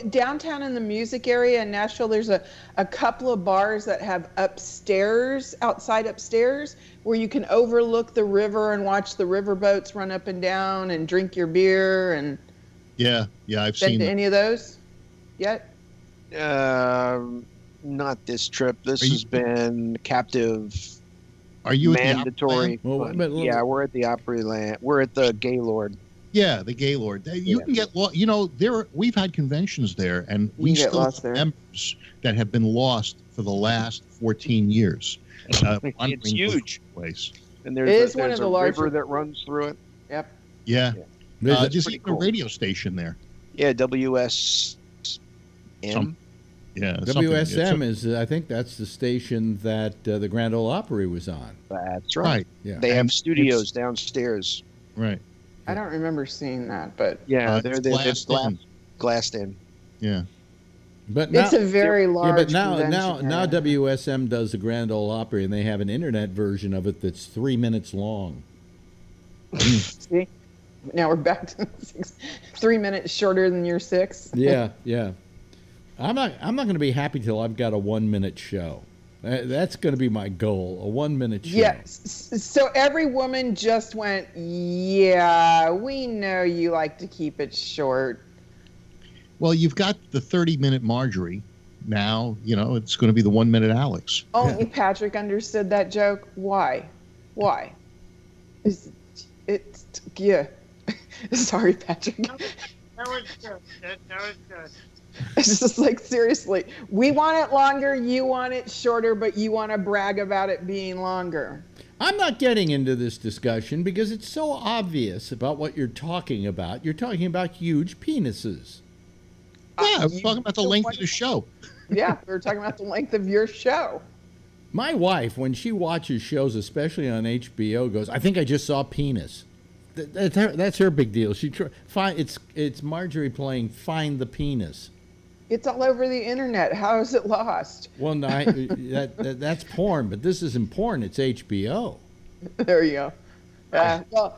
downtown in the music area in Nashville, there's a couple of bars that have outside upstairs, where you can overlook the river and watch the river boats run up and down and drink your beer. And I've seen any of those yet? Not this trip. This has been captive. Are you mandatory? At the Opryland? Yeah, we're at the Opryland. We're at the Gaylord. Yeah, the Gaylord. You can get lost. We've had conventions there, and we still have members that have been lost for the last 14 years. It's huge. Place. And there's a river that runs through it. Yep. Yeah. Just even cool. a radio station there. Yeah, WSM. WSM is, I think that's the station that the Grand Ole Opry was on. That's right. Yeah. They have studios downstairs. Right. I don't remember seeing that, but they're glassed in. Yeah. But it's a very large. Yeah, but now WSM does the Grand Ole Opry, and they have an internet version of it that's 3 minutes long. See, now we're back to 3 minutes shorter than your 6. Yeah. I'm not going to be happy till I've got a 1 minute show. That's going to be my goal, a 1 minute show. Yes. So every woman just went, yeah, we know you like to keep it short. Well, you've got the 30-minute Marjorie. Now, it's going to be the 1 minute Alex. Only Patrick understood that joke. Why? Sorry, Patrick. That was good. That was good. It's just like, seriously, we want it longer, you want it shorter, but you want to brag about it being longer. I'm not getting into this discussion because it's so obvious about what you're talking about. You're talking about huge penises. Yeah, I was talking about the length of the show. Yeah, we were talking about the length of your show. My wife, when she watches shows, especially on HBO, goes, I think I just saw penis. That's her big deal. It's Marjorie playing Find the Penis. It's all over the internet. How is it lost? Well, no, that's porn, but this isn't porn. It's HBO. There you go.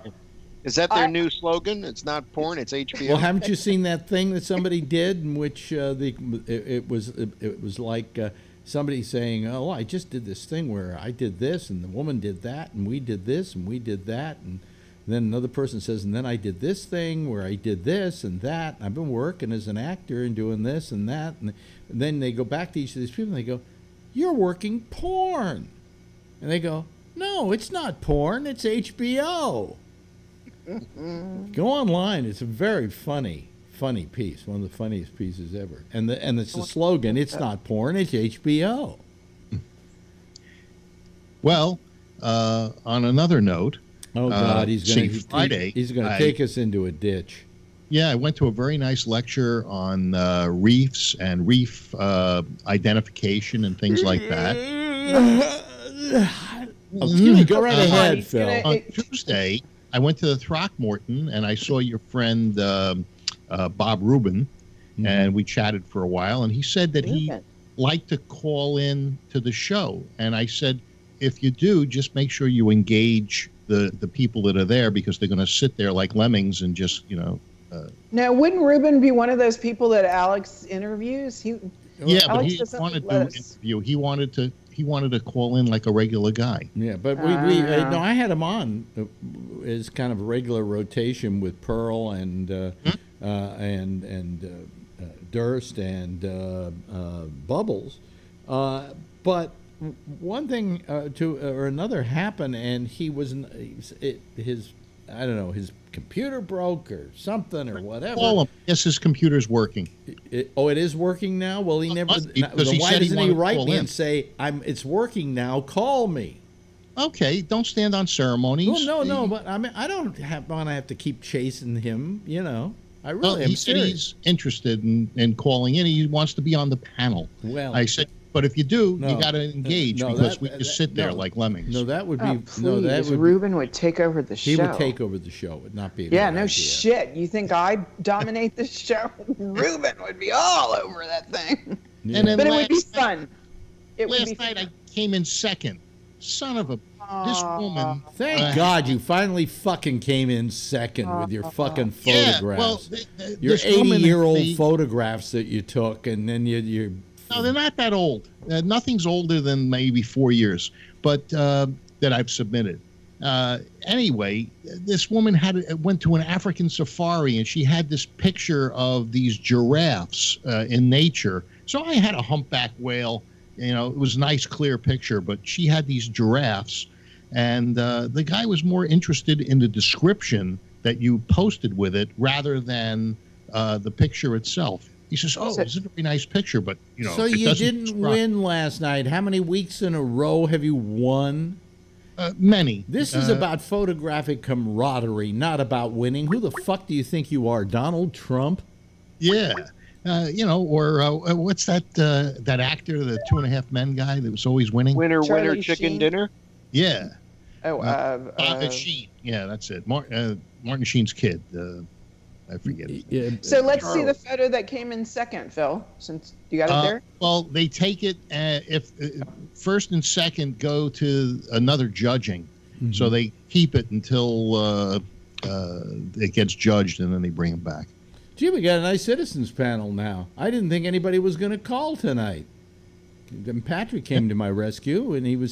Is that their new slogan? It's not porn, it's HBO. Well, haven't you seen that thing that somebody did in which it was like somebody saying, "Oh, I just did this thing where I did this, and the woman did that, and we did this, and we did that," and then another person says, and then I did this thing where I did this and that. I've been working as an actor and doing this and that. And then they go back to each of these people and they go, you're working porn. And they go, no, it's not porn. It's HBO. Go online. It's a very funny piece. One of the funniest pieces ever. And it's the slogan, it's not porn. It's HBO. Well, on another note, oh God, he's going to take us into a ditch. Yeah, I went to a very nice lecture on reefs and reef identification and things like that. Excuse me, go right ahead, Phil. On Tuesday, I went to the Throckmorton and I saw your friend Bob Rubin, and we chatted for a while. And he said that he liked to call in to the show, and I said, if you do, just make sure you engage the people that are there, because they're going to sit there like lemmings and just, Now, wouldn't Ruben be one of those people that Alex interviews? But he wanted to interview. He wanted to call in like a regular guy. Yeah, but I had him on as kind of a regular rotation with Pearl and Durst and Bubbles, but one thing or another happened, and his computer broke or something or whatever. Call him. Yes, his computer's working. It is working now. Well, he never. Why doesn't he write me and say, "It's working now. Call me"? Okay, don't stand on ceremonies. Well, no, but I mean, I don't want to have to keep chasing him. I really am he said serious. he's interested in calling in. He wants to be on the panel. Well, I said, but if you do, no, you got to engage no, because that- we just sit there no. like lemmings. No, that would be Please, no. That would Ruben would take over the show. he would take over the show. It would not be. A Yeah, good no idea. shit. You think I'd dominate this show? Ruben would be all over that thing. Yeah. And then But it would be last fun. It would be night fun. I came in second. Son of a this woman. Thank God you finally fucking came in second with your fucking photographs. Yeah, well, your this woman 80-year-old the- photographs that you took, and then you No, they're not that old. Nothing's older than maybe 4 years, but that I've submitted. Anyway, this woman went to an African safari, and she had this picture of these giraffes in nature. So I had a humpback whale. You know, it was a nice, clear picture, but she had these giraffes, and the guy was more interested in the description that you posted with it rather than the picture itself. He says, "Oh, it's a very nice picture, but you know." So it you doesn't didn't describe." win last night. How many weeks in a row have you won? Many. This is about photographic camaraderie, not about winning. Who the fuck do you think you are, Donald Trump? Yeah. You know, or what's that actor, the 2.5 Men guy that was always winning? Winner, Charlie chicken Sheen? dinner. Yeah. Oh, Sheen. Yeah, that's it. Martin Sheen's kid. I forget. His name. So let's see the photo that came in second, Phil, since you got it there. Well, they take it if first and second go to another judging, so they keep it until it gets judged, and then they bring it back. Gee, we got a nice citizens panel now. I didn't think anybody was going to call tonight. Then Patrick came to my rescue, and he was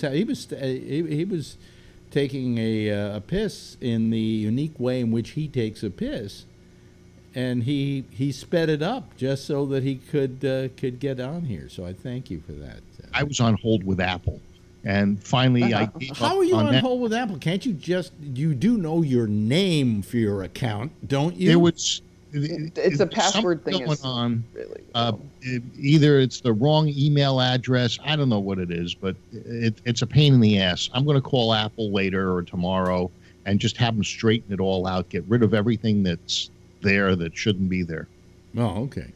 taking a piss in the unique way in which he takes a piss, and he sped it up just so that he could get on here. So I thank you for that. I was on hold with Apple, and finally I gave How up are you on that. hold with Apple? Can't you you do know your name for your account, don't you? There was It's a password something thing. going Is on. really Either it's the wrong email address. I don't know what it is, but it's a pain in the ass. I'm going to call Apple later or tomorrow and just have them straighten it all out. Get rid of everything that's there that shouldn't be there. Oh, okay.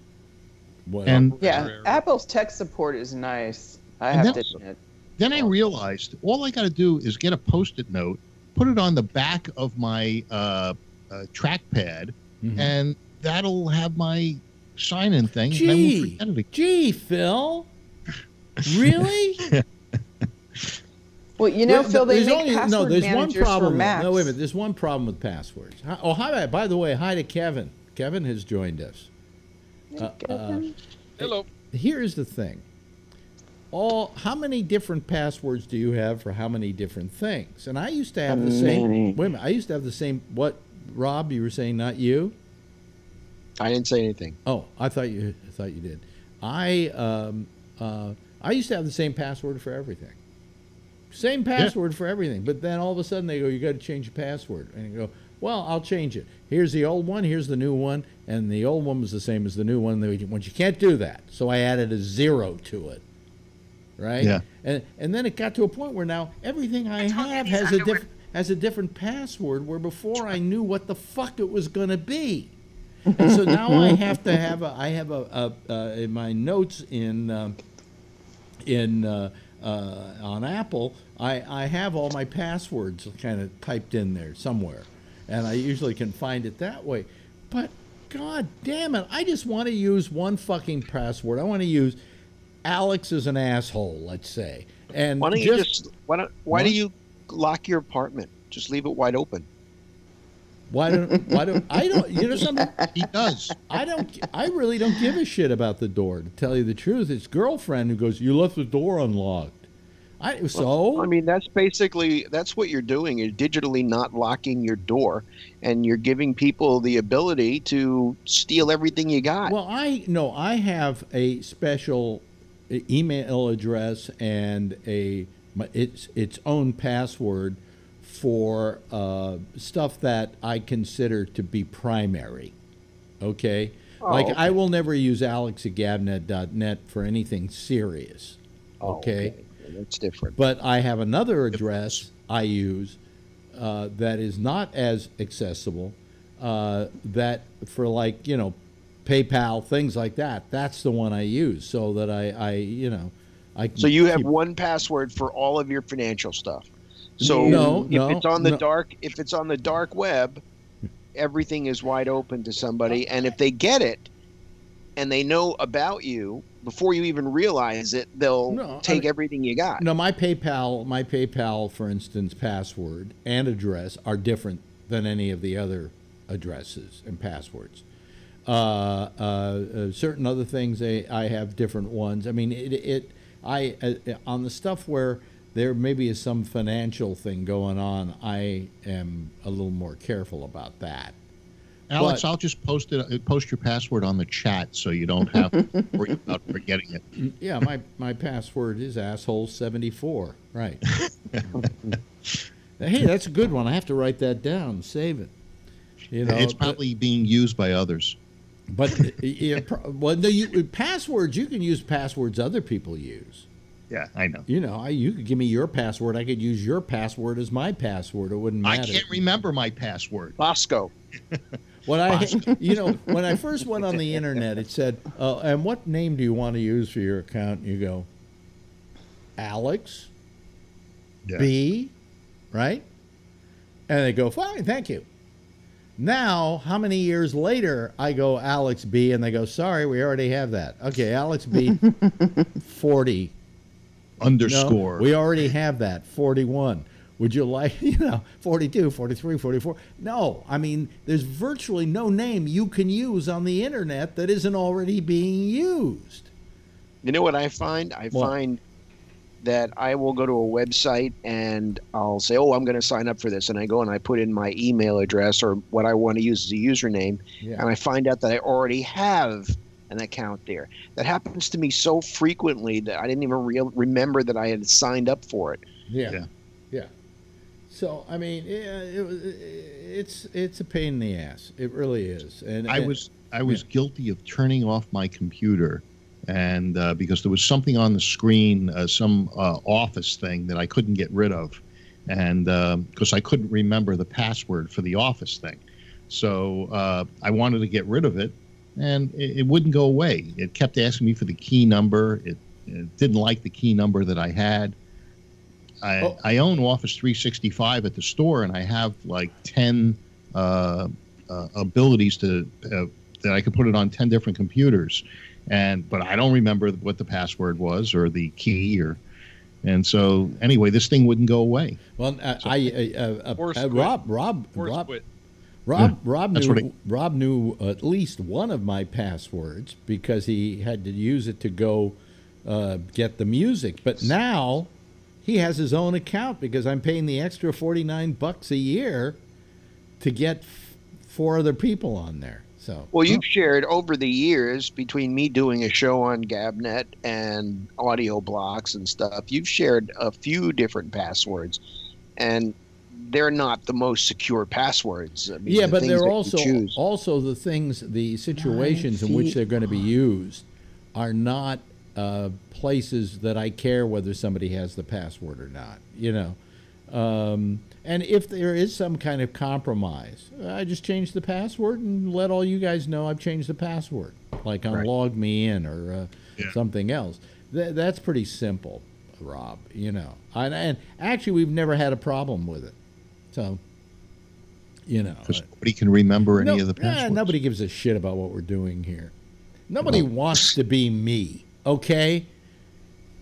What, And Apple's tech support is nice. I And have to that's- admit. Then I realized all I got to do is get a Post-it note, put it on the back of my trackpad, and that'll have my sign-in thing. And I won't forget it again. Gee, Phil. Really? Well, you know, Phil, they make password there's managers one problem. for Macs. No, wait a minute. There's one problem with passwords. Oh, hi. By the way, hi to Kevin. Kevin has joined us. Hello. Here's the thing. How many different passwords do you have for how many different things? And I used to have the same. Many. Wait a minute. I used to have the same. What, Rob? You were saying not you? I didn't say anything. Oh, I thought you did. I used to have the same password for everything. Same password for everything. But then all of a sudden they go, you got to change the password. And you go, well, I'll change it. Here's the old one, here's the new one, and the old one was the same as the new one. Once you can't do that. So I added a 0 to it. Right? Yeah. And then it got to a point where now everything I have has a different password, where before I knew what the fuck it was going to be. And so now I have to have in my notes on Apple, I have all my passwords kind of typed in there somewhere, and I usually can find it that way. But God damn it, I just want to use one fucking password. I want to use Alex is an asshole, let's say. And Why don't why do you lock your apartment? Just leave it wide open. Why don't I don't you know something? He does. I really don't give a shit about the door, to tell you the truth. It's girlfriend who goes, you left the door unlocked. I mean, that's what you're doing. You're digitally not locking your door, and you're giving people the ability to steal everything you got. Well, I have a special email address and its own password for stuff that I consider to be primary. Okay? Okay. I will never use alex@gabnet.net for anything serious. Okay? That's different. But I have another address I use that is not as accessible, that for like, you know, PayPal, things like that. That's the one I use, so that I you know, I can So you have keep- one password for all of your financial stuff. So if it's on the dark web, everything is wide open to somebody, and if they get it and they know about you before you even realize it, they'll take everything you got. No, my PayPal, for instance, password and address are different than any of the other addresses and passwords. Certain other things, I have different ones. I mean, on the stuff where there maybe is some financial thing going on, I am a little more careful about that. Alex, I'll just post your password on the chat so you don't have to worry about forgetting it. Yeah, my password is asshole74. Right. Hey, that's a good one. I have to write that down and save it. You know, it's probably being used by others. But passwords, you can use passwords other people use. Yeah, I know. You know, you could give me your password. I could use your password as my password. It wouldn't matter. I can't remember my password. Bosco. When I first went on the internet, it said, and what name do you want to use for your account? And you go, Alex, B, right? And they go, fine, thank you. Now, how many years later, I go Alex B, and they go, sorry, we already have that. Okay, Alex B, 40. Underscore. No, we already have that, 41. Would you like, 42, 43, 44? No, I mean, there's virtually no name you can use on the internet that isn't already being used. You know what I find? I find that I will go to a website and I'll say, oh, I'm going to sign up for this. And I go and I put in my email address or what I want to use as a username. Yeah. And I find out that I already have an account there. That happens to me so frequently that I didn't even remember that I had signed up for it. Yeah. So I mean, it's a pain in the ass. It really is. And I was guilty of turning off my computer, and because there was something on the screen, some Office thing that I couldn't get rid of, and because I couldn't remember the password for the Office thing, so I wanted to get rid of it, and it wouldn't go away. It kept asking me for the key number. It didn't like the key number that I had. I own Office 365 at the store, and I have like 10 abilities to that I could put it on 10 different computers, but I don't remember what the password was or the key and so anyway, this thing wouldn't go away. Well, Rob knew at least one of my passwords because he had to use it to go get the music, but now he has his own account because I'm paying the extra $49 a year to get 4 other people on there. So, well, you've shared over the years between me doing a show on Gabnet and audio blocks and stuff. You've shared a few different passwords, and they're not the most secure passwords. I mean, but they're also the situations in which they're going to be used are not places that I care whether somebody has the password or not, and if there is some kind of compromise, I just change the password and let all you guys know I've changed the password, like on Log Me In or something else. That's pretty simple, Rob, and actually we've never had a problem with it, so because nobody can remember any of the passwords. Nobody gives a shit about what we're doing here. Nobody wants to be me. Okay,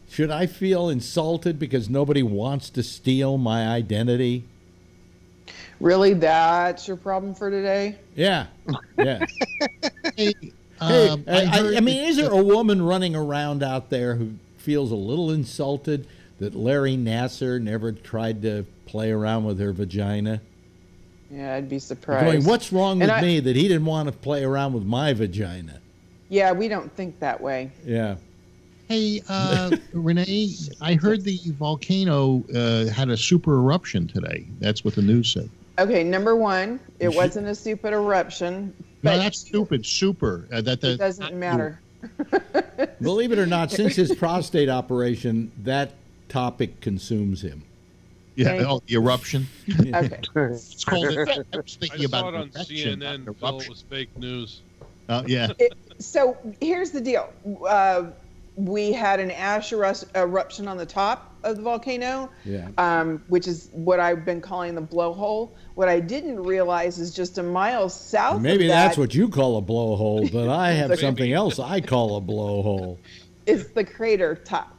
should I feel insulted because nobody wants to steal my identity? Really, that's your problem for today? Yeah. I mean, is there a woman running around out there who feels a little insulted that Larry Nassar never tried to play around with her vagina? Yeah, I'd be surprised. Going, what's wrong with me that he didn't want to play around with my vagina? Yeah, we don't think that way. Yeah. Hey, Renee, I heard the volcano had a super eruption today. That's what the news said. Okay, number one, it wasn't a super eruption. No, that's stupid. Super. It doesn't matter. Believe it or not, since his prostate operation, that topic consumes him. Yeah, oh, the eruption. Okay. It's called it. I was thinking I about saw it on infection, CNN. not Phil, it eruption. was fake news. Yeah. So here's the deal. We had an ash eruption on the top of the volcano, which is what I've been calling the blowhole. What I didn't realize is just a mile south Maybe of that, that's what you call a blowhole, but I have something else I call a blowhole. It's the crater top.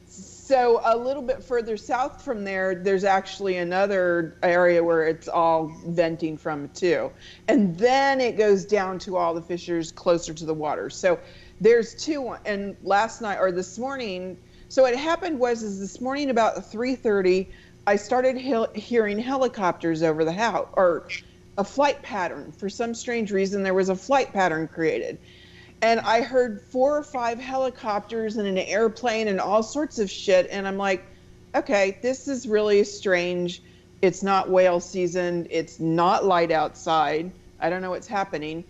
So a little bit further south from there, there's actually another area where it's all venting from too. And then it goes down to all the fissures closer to the water. So there's two. And last night or this morning, so what happened was this morning about 3:30, I started hearing helicopters over the house, or a flight pattern. For some strange reason, there was a flight pattern created. And I heard 4 or 5 helicopters and an airplane and all sorts of shit. And I'm like, okay, this is really strange. It's not whale season. It's not light outside. I don't know what's happening.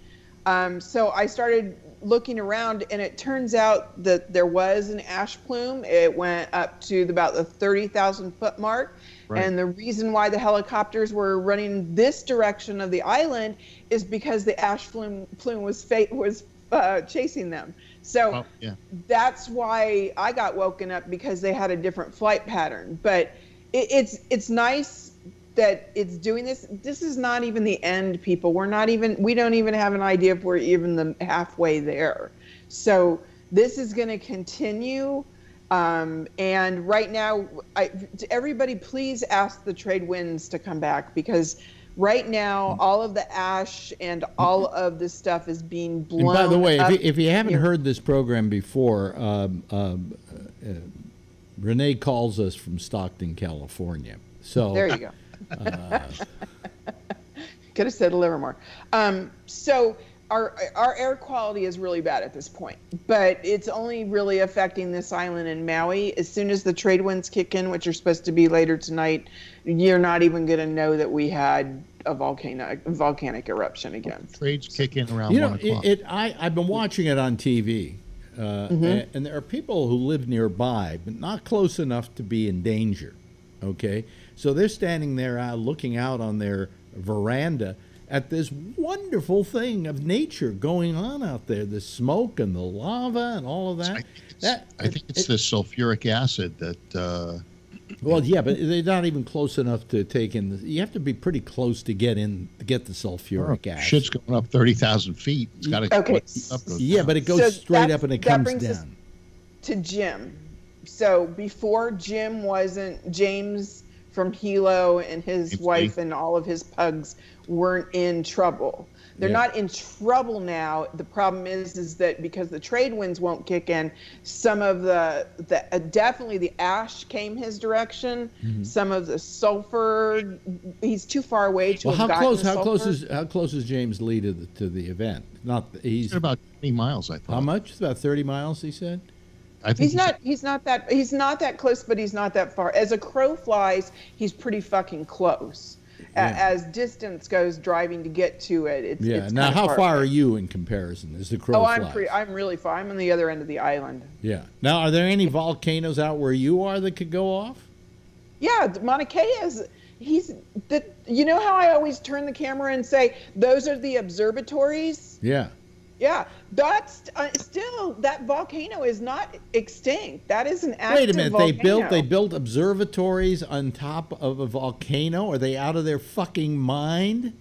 So I started looking around, and it turns out that there was an ash plume. It went up to about the 30,000 foot mark. Right. And the reason why the helicopters were running this direction of the island is because the ash plume was chasing them. So that's why I got woken up, because they had a different flight pattern. But it's nice that it's doing this. This is not even the end, people. We don't even have an idea if we're even halfway there. So this is going to continue. And right now, everybody please ask the trade winds to come back, because right now, all of the ash and all of this stuff is being blown. And by the way, up if you haven't heard this program before, Renee calls us from Stockton, California. So there you go. Could have said Livermore. So our air quality is really bad at this point, but it's only really affecting this island in Maui. As soon as the trade winds kick in, which are supposed to be later tonight, you're not even going to know that we had a volcanic eruption again. Trades kick in around 1 o'clock. I've been watching it on TV, and there are people who live nearby, but not close enough to be in danger. Okay, so they're standing there looking out on their veranda at this wonderful thing of nature going on out there, the smoke and the lava and all of that. I think it's the sulfuric acid that... Well, yeah, but they're not even close enough to take in. You have to be pretty close to get the sulfuric acid. Shit's going up 30,000 feet. It's got to okay. Yeah, but it goes straight up and it comes down. To Jim. So before Jim wasn't, James from Hilo and his wife and all of his pugs weren't in trouble. They're not in trouble now. The problem is that because the trade winds won't kick in, some of the definitely the ash came his direction. Some of the sulfur, he's too far away to have gotten the sulfur. How close is James Lee to the event? He's about 20 miles, I thought. How much? It's about 30 miles, he said. I think he's not that close, but he's not that far. As a crow flies, he's pretty fucking close. As distance goes, driving to get to it, it's now how far are you in comparison as the crow flies? I'm really far. I'm on the other end of the island. Yeah. Now, are there any volcanoes out where you are that could go off? Yeah, Mauna Kea is. You know how I always turn the camera and say those are the observatories? Yeah. Yeah, that's still, that volcano is not extinct. That is an active Wait a minute, volcano. they built observatories on top of a volcano? Are they out of their fucking mind?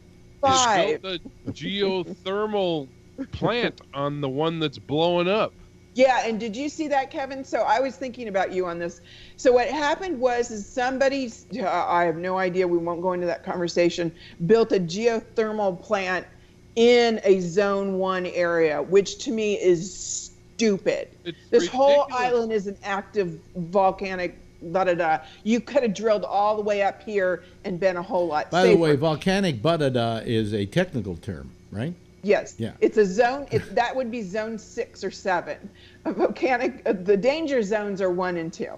5. They built a geothermal plant on the one that's blowing up. Yeah, and did you see that, Kevin? So I was thinking about you on this. So what happened was somebody, I have no idea, we won't go into that conversation, built a geothermal plant in a zone 1 area, which to me is stupid. This whole island is an active volcanic You could have drilled all the way up here and been a whole lot safer. By the way, volcanic is a technical term, right? Yes. Yeah. It's a zone. That would be zone 6 or 7. The danger zones are 1 and 2.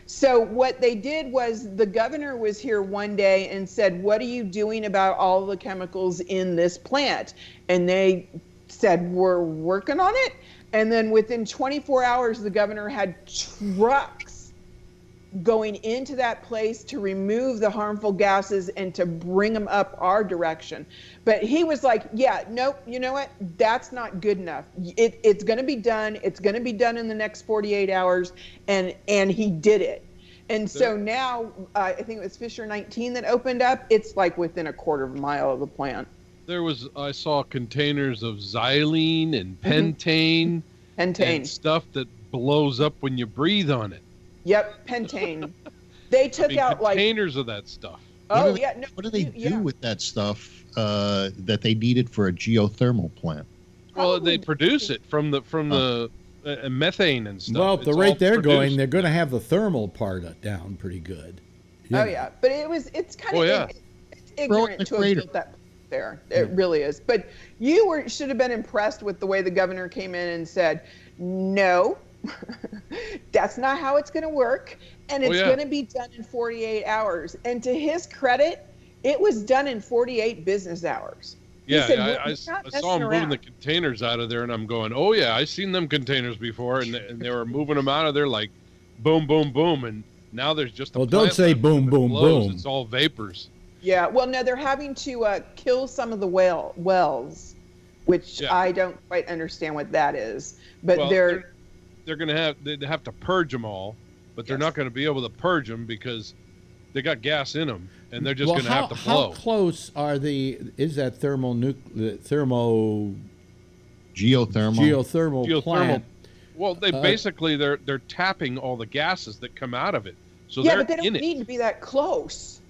So what they did was the governor was here one day and said, "What are you doing about all the chemicals in this plant?" And they said, "We're working on it." And then within 24 hours, the governor had trucks going into that place to remove the harmful gases and to bring them up our direction. But he was like, yeah, nope, you know what? That's not good enough. It's going to be done. It's going to be done in the next 48 hours. And he did it. And so now, I think it was Fisher 19 that opened up. It's like within a quarter of a mile of the plant. I saw containers of xylene and pentane. And stuff that blows up when you breathe on it. Yep, pentane. They took out containers of that stuff. Oh, what do they do with that stuff that they needed for a geothermal plant? Well, they produce it from the methane and stuff. Well, at the rate they're going, they're going to have the thermal part down pretty good. Yeah. Oh yeah, but it's kind of it's ignorant to have built that there. It really is. But you should have been impressed with the way the governor came in and said, no, that's not how it's going to work, and it's going to be done in 48 hours. And to his credit, it was done in 48 business hours. Yeah, I saw him moving the containers out of there, and I'm going, oh yeah, I've seen them containers before, and they were moving them out of there like boom, boom, boom, and now there's just a don't say boom, boom, boom. It's all vapors. Yeah, well, no, they're having to kill some of the wells, which I don't quite understand what that is. But they're going to have to purge them all, but they're not going to be able to purge them because they got gas in them, and they're just going to have to blow. How close is that geothermal plant? Well, they basically they're tapping all the gases that come out of it. So but they don't need to be that close.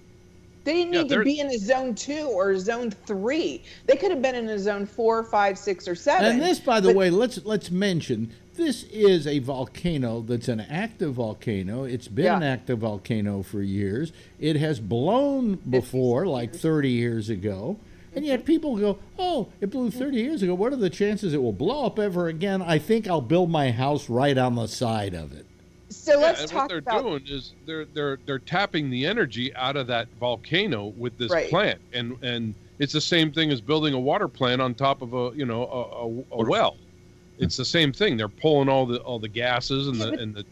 They didn't need to be in a zone 2 or a zone 3. They could have been in a zone 4, 5, 6, or 7. And this, by the way, let's mention, this is a volcano that's an active volcano. It's been an active volcano for years. It has blown before, like 30 years ago. And yet people go, oh, it blew 30 years ago. What are the chances it will blow up ever again? I think I'll build my house right on the side of it. So let's talk about what they're doing is they're tapping the energy out of that volcano with this plant, and it's the same thing as building a water plant on top of a well. It's the same thing. They're pulling all the gases and the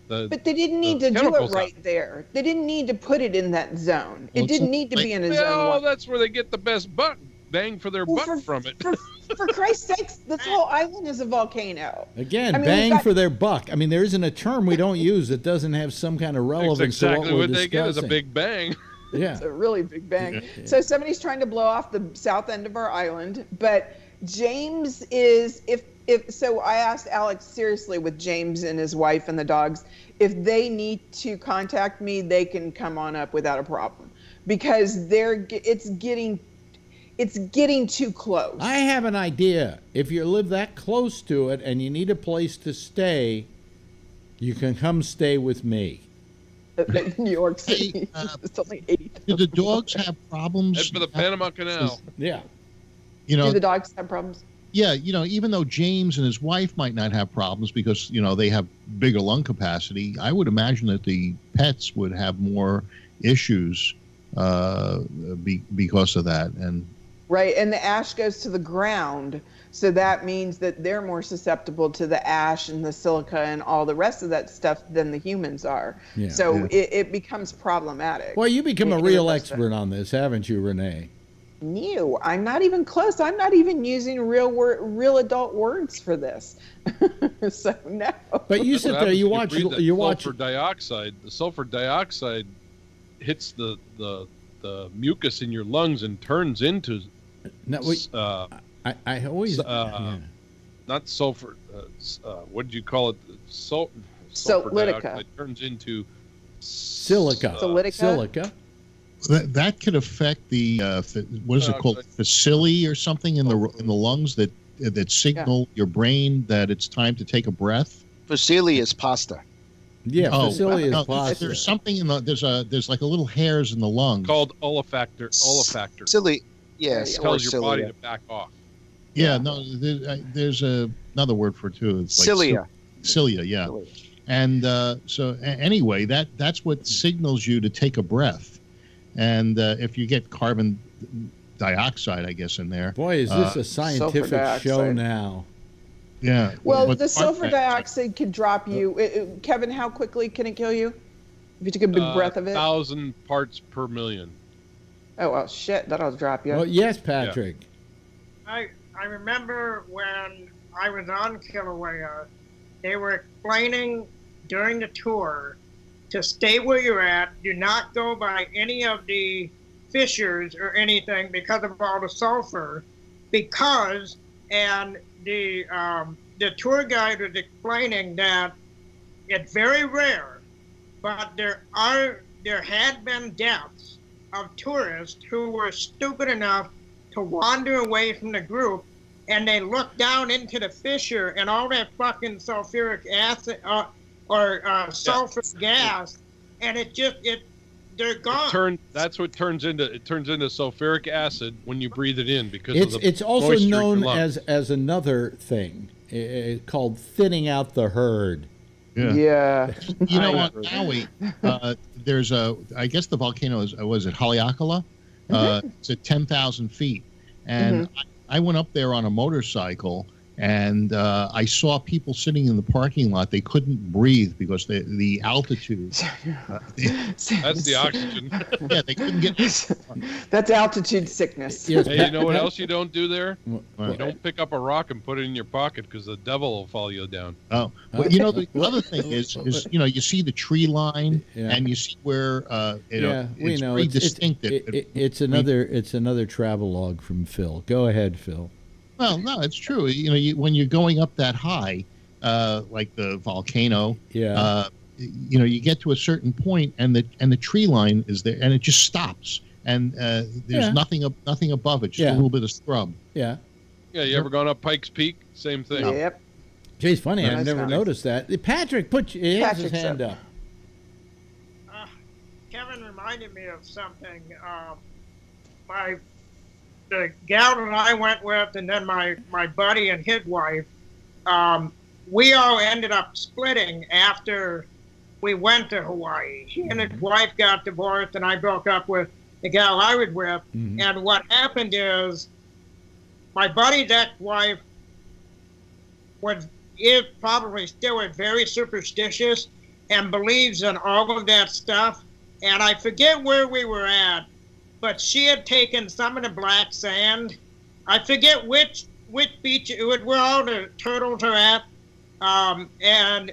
But they didn't need to do it right there. They didn't need to put it in that zone. It didn't need to be in a zone. Oh, that's where they get the best bang for their buck from it. For Christ's sakes, this whole island is a volcano. Again, bang for their buck. I mean, there isn't a term we don't use that doesn't have some kind of relevance to what we're discussing. Exactly what they get is a big bang. Yeah. It's a really big bang. Yeah. So somebody's trying to blow off the south end of our island, but James is, so I asked Alex seriously with James and his wife and the dogs, if they need to contact me, they can come on up without a problem, because it's getting too close. I have an idea. If you live that close to it and you need a place to stay, you can come stay with me. New York City. It's only 8. Do the dogs have problems? Head for the Panama Canal. Yeah. Do the dogs have problems? Yeah, even though James and his wife might not have problems because, they have bigger lung capacity, I would imagine that the pets would have more issues because of that. And right, and the ash goes to the ground, so that means that they're more susceptible to the ash and the silica and all the rest of that stuff than the humans are. Yeah. So it becomes problematic. Well, you become a real expert on this, haven't you, Renee? No, I'm not even close. I'm not even using real adult words for this. So no. But you sit there, you watch sulfur dioxide. The sulfur dioxide hits the mucus in your lungs and turns into I always not sulfur. What did you call it? Sulfur dioxide turns into silica. Silica. That could affect the what is it called, facility or something in the lungs that signal your brain that it's time to take a breath. Facility is pasta. Yeah, facility is pasta. There's something in the there's like a little hairs in the lungs called olfactor. Facility, yes, tells your body to back off. Yeah, no, there's another word for it too. It's like cilia. Cilia, yeah. Cilia. And so anyway, that's what signals you to take a breath. And if you get carbon dioxide, I guess, in there. Boy, is this a scientific show now. Yeah. Well, the sulfur dioxide could drop you. Kevin, how quickly can it kill you? If you took a big breath of it? 1,000 parts per million. Oh, well, shit. That'll drop you. Well, yes, Patrick. I remember when I was on Kilauea, they were explaining during the tour to stay where you're at, do not go by any of the fissures or anything because of all the sulfur, and the tour guide was explaining that it's very rare, but there had been deaths of tourists who were stupid enough to wander away from the group, and they looked down into the fissure, and all that fucking sulfuric acid sulfur gas, and they're gone. That's what turns into sulfuric acid when you breathe it in because it's also known as another thing called thinning out the herd. Yeah. You know, on Maui, there's I guess the volcano was it Haleakala? It's at 10,000 feet. And I went up there on a motorcycle, and I saw people sitting in the parking lot. They couldn't breathe because the altitude. That's the oxygen. Yeah, they couldn't get. That's altitude sickness. Yes, hey, you know what else you don't do there? You don't pick up a rock and put it in your pocket because the devil will follow you down. Oh, well, you know, the other thing is you know, you see the tree line and you see where it's pretty distinct. It's another travelogue from Phil. Go ahead, Phil. Well, no, it's true. You know, when you're going up that high, like the volcano, you know, you get to a certain point, and the tree line is there, and it just stops, and there's nothing above it, just a little bit of scrub. Yeah. Yeah. You ever gone up Pikes Peak? Same thing. Yep. Geez, funny. I've never noticed that. Patrick, he has his hand up. Kevin reminded me of something. The gal that I went with, and then my buddy and his wife, we all ended up splitting after we went to Hawaii. He and his wife got divorced, and I broke up with the gal I was with. And what happened is my buddy's ex-wife is probably still very superstitious and believes in all of that stuff. And I forget where we were at, but she had taken some of the black sand. I forget which beach where all the turtles are at. And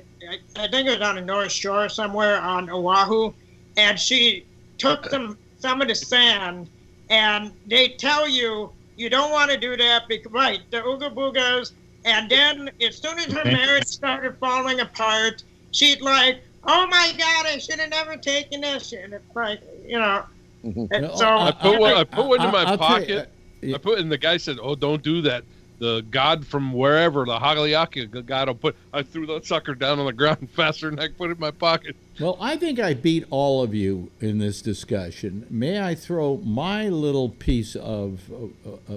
I think it was on the North Shore somewhere on Oahu. And she took some of the sand, and they tell you don't want to do that because, right, the Ooga Boogas. And then as soon as her marriage started falling apart, she'd like, oh my God, I should have never taken this. And it's like, you know. And so I put one in my pocket. And the guy said, "Oh, don't do that. The god from wherever, the Haleakala god, will put." I threw that sucker down on the ground faster than I put it in my pocket. Well, I think I beat all of you in this discussion. May I throw my little piece of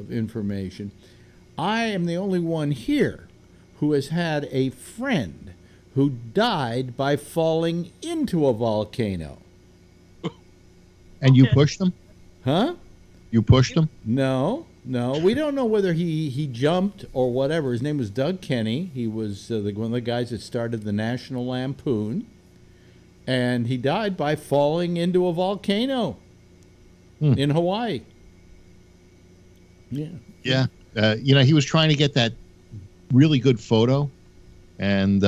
information? I am the only one here who has had a friend who died by falling into a volcano. And you pushed them? Huh? You pushed him? No. We don't know whether he jumped or whatever. His name was Doug Kenny. He was one of the guys that started the National Lampoon. And he died by falling into a volcano in Hawaii. Yeah. Yeah. You know, he was trying to get that really good photo, and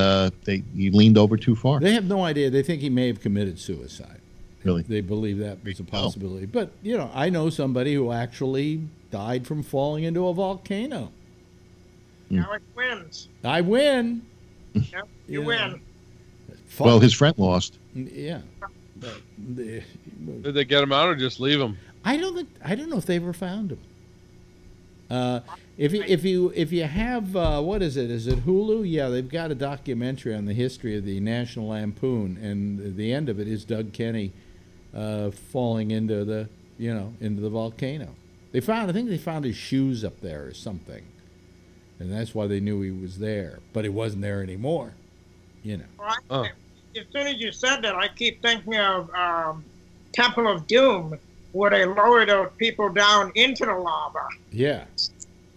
he leaned over too far. They have no idea. They think he may have committed suicide. Really? They believe that was a possibility. But, you know, I know somebody who actually died from falling into a volcano. Now it wins. I win. Yep, you win. Well, his friend lost. Yeah. Did they get him out or just leave him? I don't know if they ever found him. If you have what is it? Is it Hulu? Yeah, they've got a documentary on the history of the National Lampoon, and the end of it is Doug Kenny falling into the volcano. I think they found his shoes up there or something, and that's why they knew he was there. But he wasn't there anymore. You know. Well, as soon as you said that, I keep thinking of Temple of Doom, where they lower those people down into the lava. Yeah.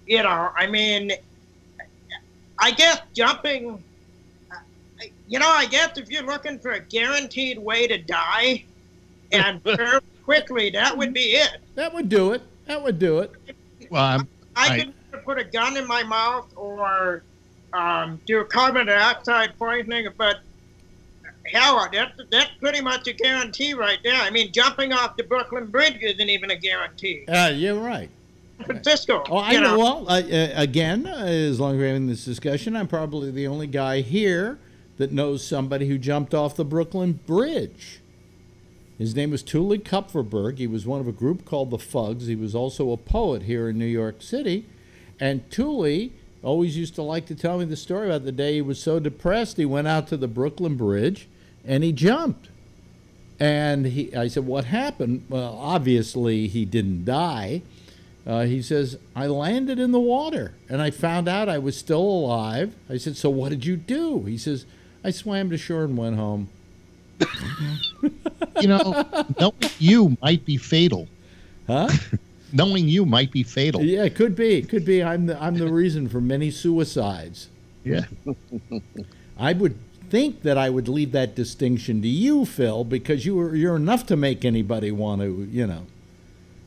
You know, I mean, I guess jumping, You know, I guess if you're looking for a guaranteed way to die, and very quickly, that would be it. That would do it. That would do it. Well, I could put a gun in my mouth or do a carbon dioxide poisoning, but hell, that's pretty much a guarantee right there. I mean, jumping off the Brooklyn Bridge isn't even a guarantee. You're right. San Francisco. Oh, I know. Well, again, as long as we're having this discussion, I'm probably the only guy here that knows somebody who jumped off the Brooklyn Bridge. His name was Thule Kupferberg. He was one of a group called the Fugs. He was also a poet here in New York City. And Thule always used to like to tell me the story about the day he was so depressed he went out to the Brooklyn Bridge and he jumped. And I said, what happened? Well, obviously he didn't die. He says, I landed in the water and I found out I was still alive. I said, so what did you do? He says, I swam to shore and went home. You know, knowing you might be fatal. Huh? Knowing you might be fatal. Yeah, it could be. It could be. I'm the reason for many suicides. Yeah. I would think that I would leave that distinction to you, Phil, because you're enough to make anybody want to, you know.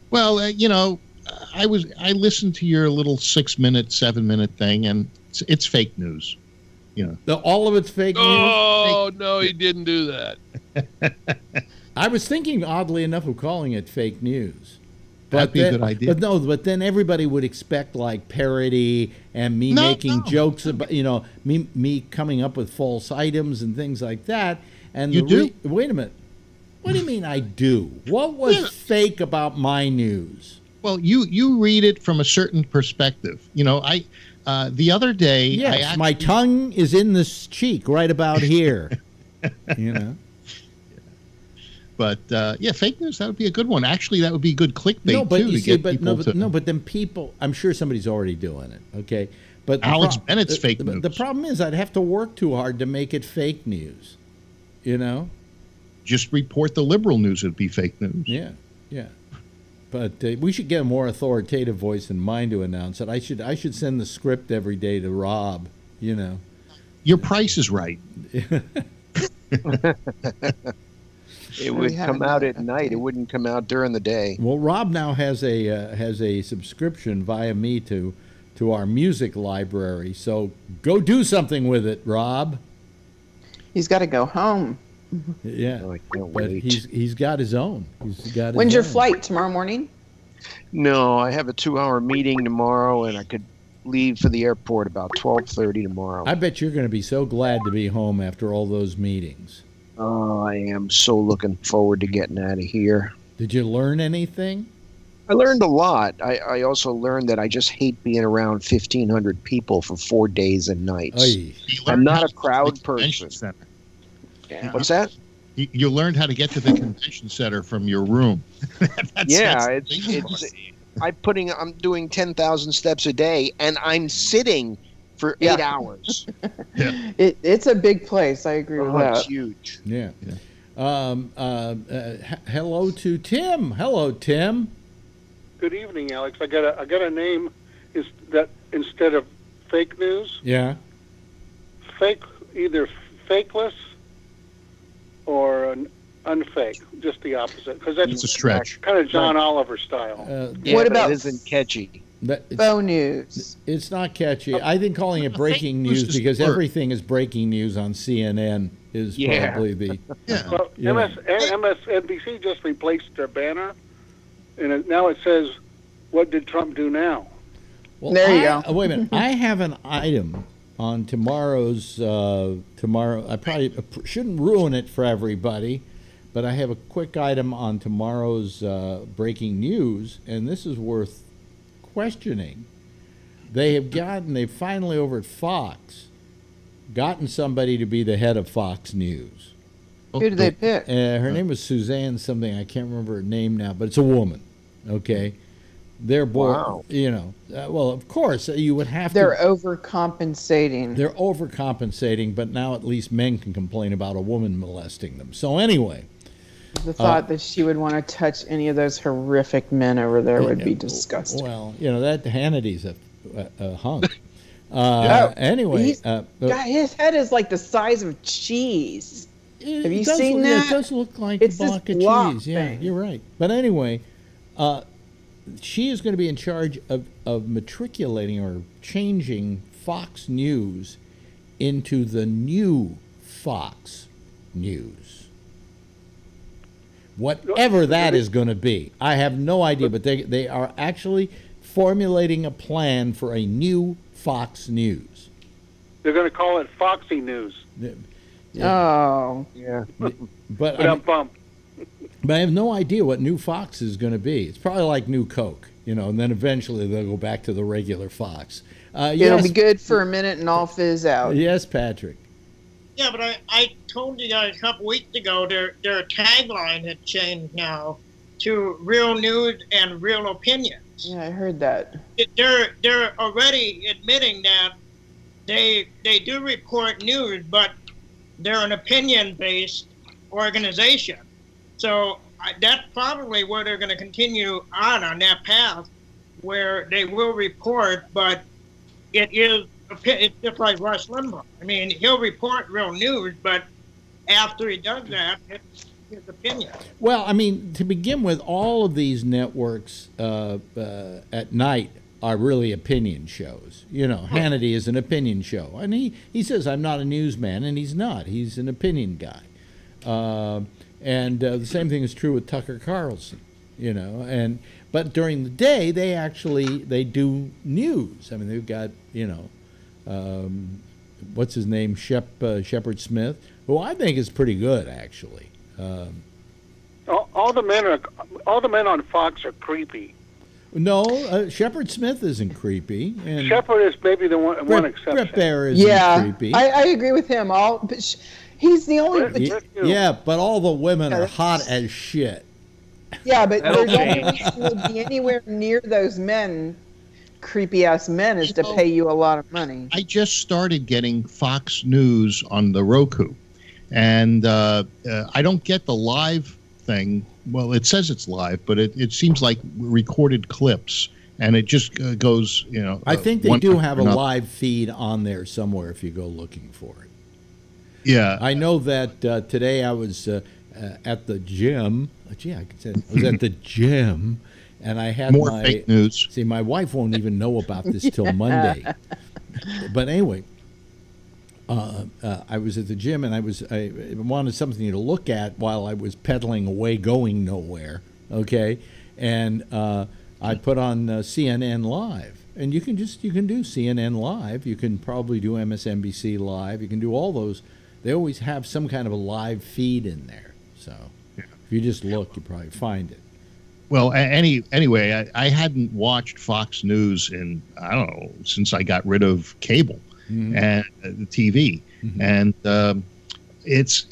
Well, you know, I listened to your little 6-minute, 7-minute thing, and it's fake news. You know, all of it's fake news. Oh no, he didn't do that. I was thinking, oddly enough, of calling it fake news. That'd be a good idea. But then everybody would expect like parody and me making jokes about, you know, me coming up with false items and things like that. And you do? Wait a minute. What do you mean I do? What was fake about my news? Well, you read it from a certain perspective. You know, the other day, yes, my tongue is in this cheek right about here. You know. But yeah, fake news, that would be a good one. Actually, that would be good clickbait no, but too. You to see, get but people no, to... no, but then people. I'm sure somebody's already doing it. Okay, but Alex Bennett's fake news. The problem is, I'd have to work too hard to make it fake news. You know. Just report the liberal news; it'd be fake news. Yeah, yeah. But we should get a more authoritative voice than mine to announce it. I should send the script every day to Rob. You know. Your price is right. It would come out at night. It wouldn't come out during the day. Well, Rob now has a subscription via me to our music library. So go do something with it, Rob. He's got to go home. Yeah, I can't but wait. he's got his own. When's your flight? Tomorrow morning? No, I have a 2-hour meeting tomorrow, and I could leave for the airport about 12:30 tomorrow. I bet you're going to be so glad to be home after all those meetings. Oh, I am so looking forward to getting out of here. Did you learn anything? I learned a lot. I also learned that I just hate being around 1,500 people for 4 days and nights. I'm not a crowd person. Yeah. What's that? You learned how to get to the convention center from your room. I'm doing 10,000 steps a day, and I'm sitting for 8 hours. Yeah. It's a big place. I agree with that. It's huge. Yeah. Hello to Tim. Hello, Tim. Good evening, Alex. I got a name is that instead of fake news. Yeah. Either fakeless or an unfake, just the opposite. Because that's a stretch. Kind of John Oliver style. What about it isn't catchy? Faux news? It's not catchy. I think calling it breaking news because everything is breaking news on CNN is probably the. Well, MSNBC just replaced their banner, and now it says, "What did Trump do now?" Well, there you go. Wait a minute. I have an item on tomorrow's. Tomorrow, I probably shouldn't ruin it for everybody, but I have a quick item on tomorrow's breaking news, and this is worth questioning. They've finally over at Fox gotten somebody to be the head of Fox News. Who did they pick? Her name was Suzanne something. I can't remember her name now, but it's a woman. Okay. They're bored. Wow. You know, well, of course, you would have They're overcompensating. They're overcompensating, but now at least men can complain about a woman molesting them. So anyway. The thought that she would want to touch any of those horrific men over there would be disgusting. Well, you know, that Hannity's a hunk. Anyway, his head is like the size of cheese. Have you seen that? Yeah, it does look like it's a block of cheese. Yeah, you're right. But anyway, she is going to be in charge of matriculating or changing Fox News into the new Fox News. Whatever that is going to be. I have no idea, but they are actually formulating a plan for a new Fox News. They're going to call it Foxy News. Oh. Yeah. But I have no idea what new Fox is going to be. It's probably like new Coke, and then eventually they'll go back to the regular Fox. It'll be good for a minute and all fizz out. Yes, Patrick. Yeah, but I told you guys a couple weeks ago their tagline had changed now to real news and real opinions. Yeah, I heard that. They're already admitting that they do report news, but they're an opinion-based organization. So that's probably where they're going to continue on that path, where they will report, but it's just like Rush Limbaugh. I mean, he'll report real news, but after he does that, it's his opinion. Well, I mean, to begin with, all of these networks at night are really opinion shows. Hannity is an opinion show. And he says, I'm not a newsman, and he's not. He's an opinion guy. And the same thing is true with Tucker Carlson, but during the day, they do news. I mean, they've got, what's his name, Shepard Smith, who I think is pretty good, actually. All the men on Fox are creepy. No, Shepard Smith isn't creepy. And Shepard is maybe the one exception. Brett Baer isn't creepy. I agree with him. He's the only. Yeah, but all the women are hot as shit. Yeah, but there's only reason to be anywhere near those men, creepy ass men, is to pay you a lot of money. I just started getting Fox News on the Roku, and I don't get the live thing. Well, it says it's live, but it seems like recorded clips, and it just goes, I think they do have a live feed on there somewhere if you go looking for it. Yeah. I know that today I was at the gym. Gee, I could say I was at the gym, and I had more fake news. See, my wife won't even know about this till Monday. But anyway, I was at the gym, and I wanted something to look at while I was pedaling away, going nowhere. Okay, and I put on CNN Live, and you can do CNN Live. You can probably do MSNBC Live. You can do all those. They always have some kind of a live feed in there. So if you just look, you probably find it. Well, anyway, I hadn't watched Fox News in, I don't know, since I got rid of cable and the TV. And it's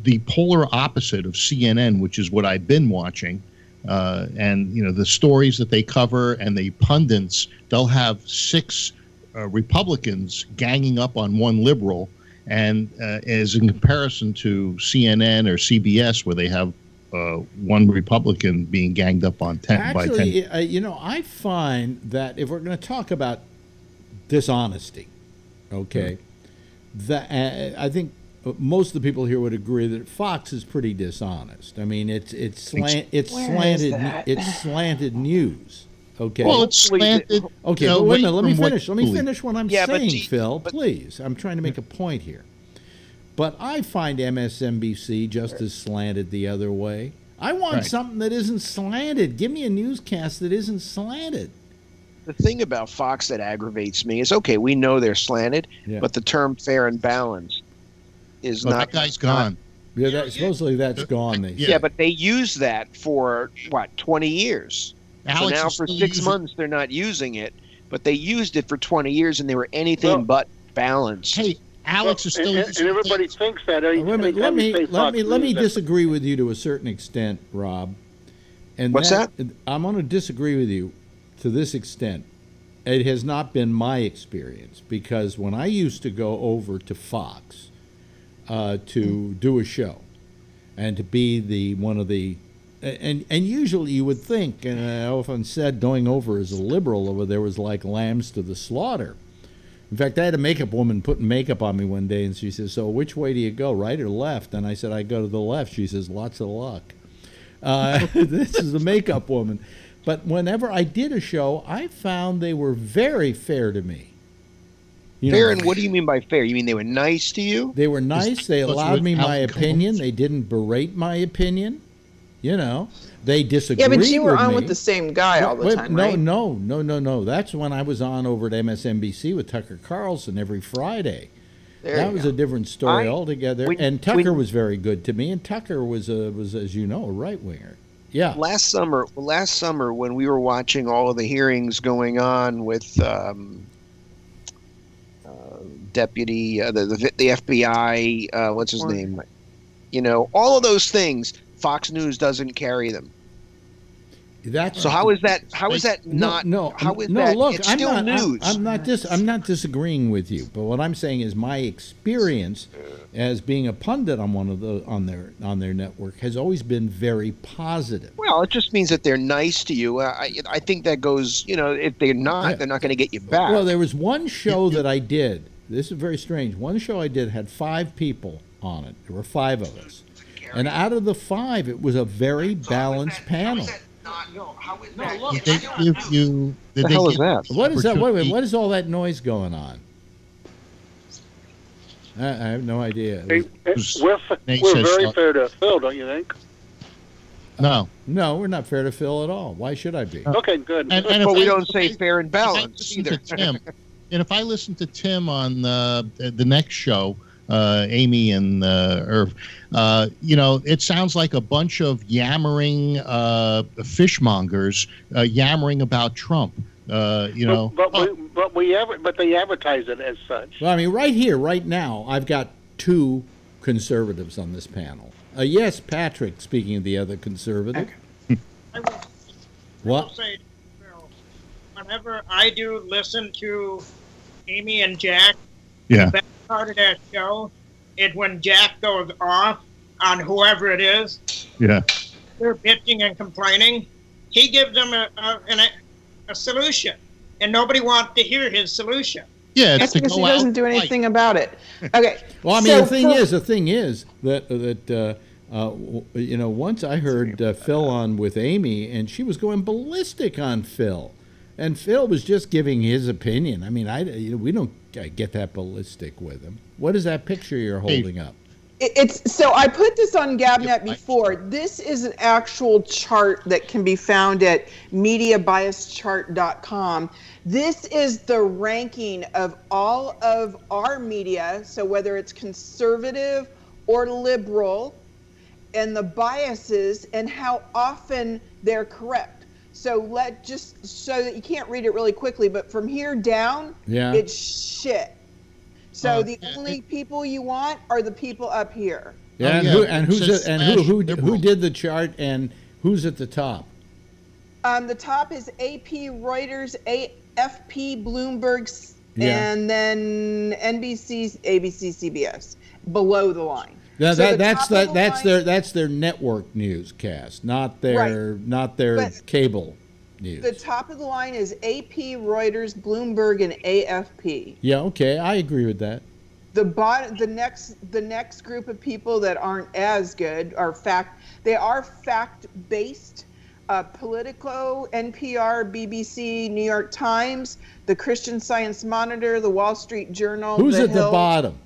the polar opposite of CNN, which is what I've been watching. And, the stories that they cover and the pundits, they'll have 6 Republicans ganging up on one liberal. And as in comparison to CNN or CBS, where they have one Republican being ganged up on 10 by 10. Actually, I find that if we're going to talk about dishonesty, okay, I think most of the people here would agree that Fox is pretty dishonest. I mean, it's slanted news. Okay. Well, it's slanted. Okay, but wait a minute. Let me finish. Let me finish what I'm saying, Phil. Please, I'm trying to make a point here. But I find MSNBC just as slanted the other way. I want something that isn't slanted. Give me a newscast that isn't slanted. The thing about Fox that aggravates me is, okay, we know they're slanted, but the term fair and balanced is not. That guy's gone. Yeah, supposedly that's gone. Yeah, but they use that for, 20 years. Alex, so now for 6 months they're not using it, but they used it for 20 years and they were anything but balanced. Hey, Alex is still and everybody thinks that. Let me disagree with you to a certain extent, Rob. And what's that? I'm going to disagree with you to this extent. It has not been my experience, because when I used to go over to Fox to do a show and to be one of the and usually you would think, and I often said, going over as a liberal over there was like lambs to the slaughter, In fact, I had a makeup woman putting makeup on me one day, and she says, "So which way do you go, right or left?" And I said, "I go to the left." She says, "Lots of luck." This is a makeup woman. But whenever I did a show, I found they were very fair to me. Fair, and what do you mean by fair? You mean they were nice to you? They were nice. They allowed me my opinion. They didn't berate my opinion. They disagreed. Yeah, but you were on me. with the same guy all the time, right? No. That's when I was on over at MSNBC with Tucker Carlson every Friday. That was a different story altogether. And Tucker was very good to me. And Tucker was, as you know, a right winger. Yeah. Last summer, when we were watching all of the hearings going on with deputy, the FBI, what's his name? All of those things. Fox News doesn't carry them. So how is that? How is that not? How is that? Look, it's still news. I'm not disagreeing with you, but what I'm saying is my experience as being a pundit on one of the on their network has always been very positive. Well, it just means that they're nice to you. I think that goes. If they're not, they're not going to get you back. Well, there was one show that I did. This is very strange. One show I did had 5 people on it. There were 5 of us. And out of the 5, it was a very balanced panel. Did they give you? The hell is that? What is that? Wait a minute. What is all that noise going on? I have no idea. We're very fair to Phil, don't you think? No, we're not fair to Phil at all. Why should I be? Okay, good. But we don't say fair and balanced either. Tim, and if I listen to Tim on the next show, Amy and Irv, it sounds like a bunch of yammering fishmongers yammering about Trump. But they advertise it as such. Well, I mean, right here, right now, I've got 2 conservatives on this panel. Yes, Patrick, speaking of the other conservative. What? Say, whenever I do listen to Amy and Jack, the best part of that show is when Jack goes off on whoever it is. Yeah. They're bitching and complaining. He gives them a solution, and nobody wants to hear his solution. Yeah, that's because he doesn't do anything about it. Okay. Well, I mean, the thing is that once I heard Phil on with Amy, and she was going ballistic on Phil, and Phil was just giving his opinion. I mean, we don't get that ballistic with him. What is that picture you're holding up? So I put this on Gabnet before. This is an actual chart that can be found at mediabiaschart.com. This is the ranking of all of our media, so whether it's conservative or liberal, and the biases and how often they're correct. So just so that you can't read it really quickly, but from here down, it's shit. So the only people you want are the people up here. Yeah, who did the chart, and who's at the top? The top is AP, Reuters, AFP, Bloomberg, and then NBC, ABC, CBS. Below the line. That's their network newscast, not their cable news. The top of the line is AP, Reuters, Bloomberg, and AFP. Yeah, okay, I agree with that. The next group of people that aren't as good are fact-based. Politico, NPR, BBC, New York Times, the Christian Science Monitor, the Wall Street Journal. Who's at the bottom?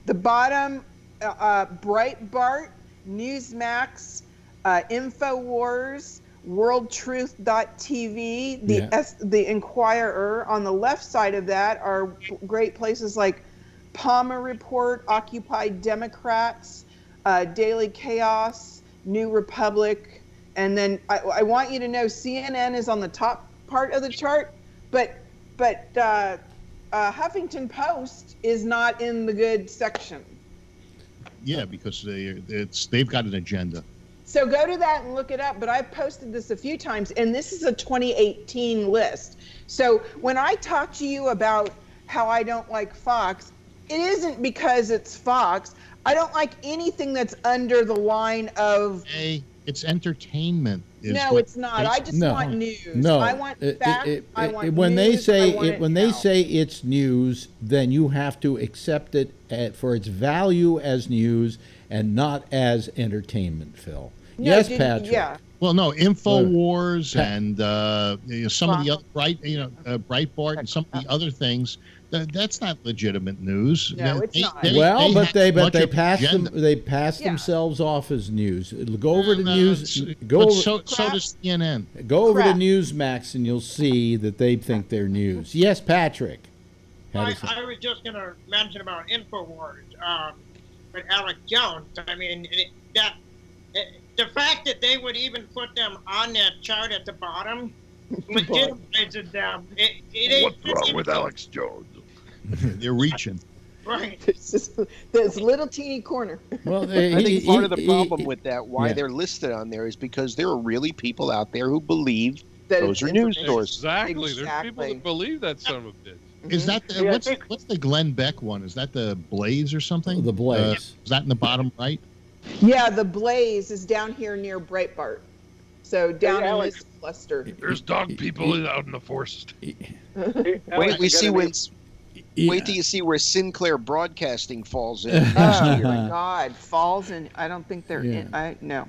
The bottom, Breitbart, Newsmax, InfoWars, WorldTruth.tv, the Inquirer. On the left side of that are great places like Palmer Report, Occupy Democrats, Daily Chaos, New Republic, and then I want you to know CNN is on the top part of the chart, but Huffington Post is not in the good section. Yeah, because they've got an agenda. So go to that and look it up. But I've posted this a few times, and this is a 2018 list. So when I talk to you about how I don't like Fox, it isn't because it's Fox. I don't like anything that's under the line of It's entertainment. No, it's not. I just want news. No, I want facts. I want when news. They say it's news, then you have to accept it for its value as news and not as entertainment, Phil. No, yes, Patrick. Yeah. Well, no, InfoWars and some of the other Breitbart and some of the other things. That's not legitimate news. No, it's not. They pass themselves off as news. Go over to news. So does CNN. Go over to Newsmax and you'll see that they think they're news. Yes, Patrick. I was just going to mention about InfoWars with Alex Jones. I mean, the fact that they would even put them on that chart at the bottom legitimizes them. What's wrong with Alex Jones? They're reaching. Right. This little teeny corner. Well, I think part of the problem with that, why they're listed on there, is because there are really people out there who believe those are news sources. Exactly. There's people that believe that son of a bitch. Is that what's the Glenn Beck one? Is that the Blaze or something? The Blaze. Is that in the bottom right? Yeah, the Blaze is down here near Breitbart. So down in this cluster. There's dog people out in the forest. Wait till you see where Sinclair Broadcasting falls in. Oh my God, falls in. I don't think they're in. No.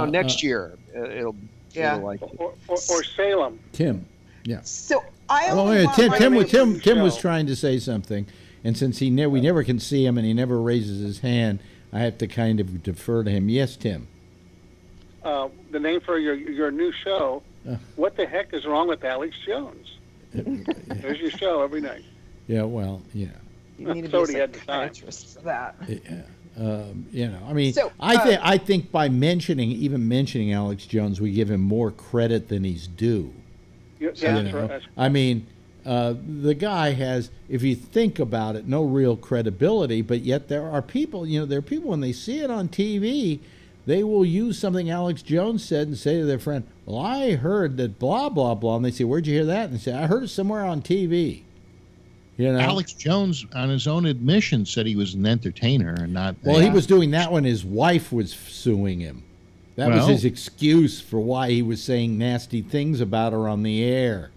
Next year it'll like or Salem. Tim. Yeah. So Tim was trying to say something, and since we never can see him and he never raises his hand, I have to kind of defer to him. Yes, Tim. The name for your new show. What the heck is wrong with Alex Jones? There's your show every night. Yeah, well, yeah. You need to be a psychiatrist for that. Yeah. I mean, I think by even mentioning Alex Jones, we give him more credit than he's due. Right. I mean, the guy has, if you think about it, no real credibility, but yet there are people, when they see it on TV, they will use something Alex Jones said and say to their friend, well, I heard that blah, blah, blah. And they say, where'd you hear that? And they say, I heard it somewhere on TV. Alex Jones, on his own admission, said he was an entertainer and not. Well, he was doing that when his wife was suing him. That was his excuse for why he was saying nasty things about her on the air.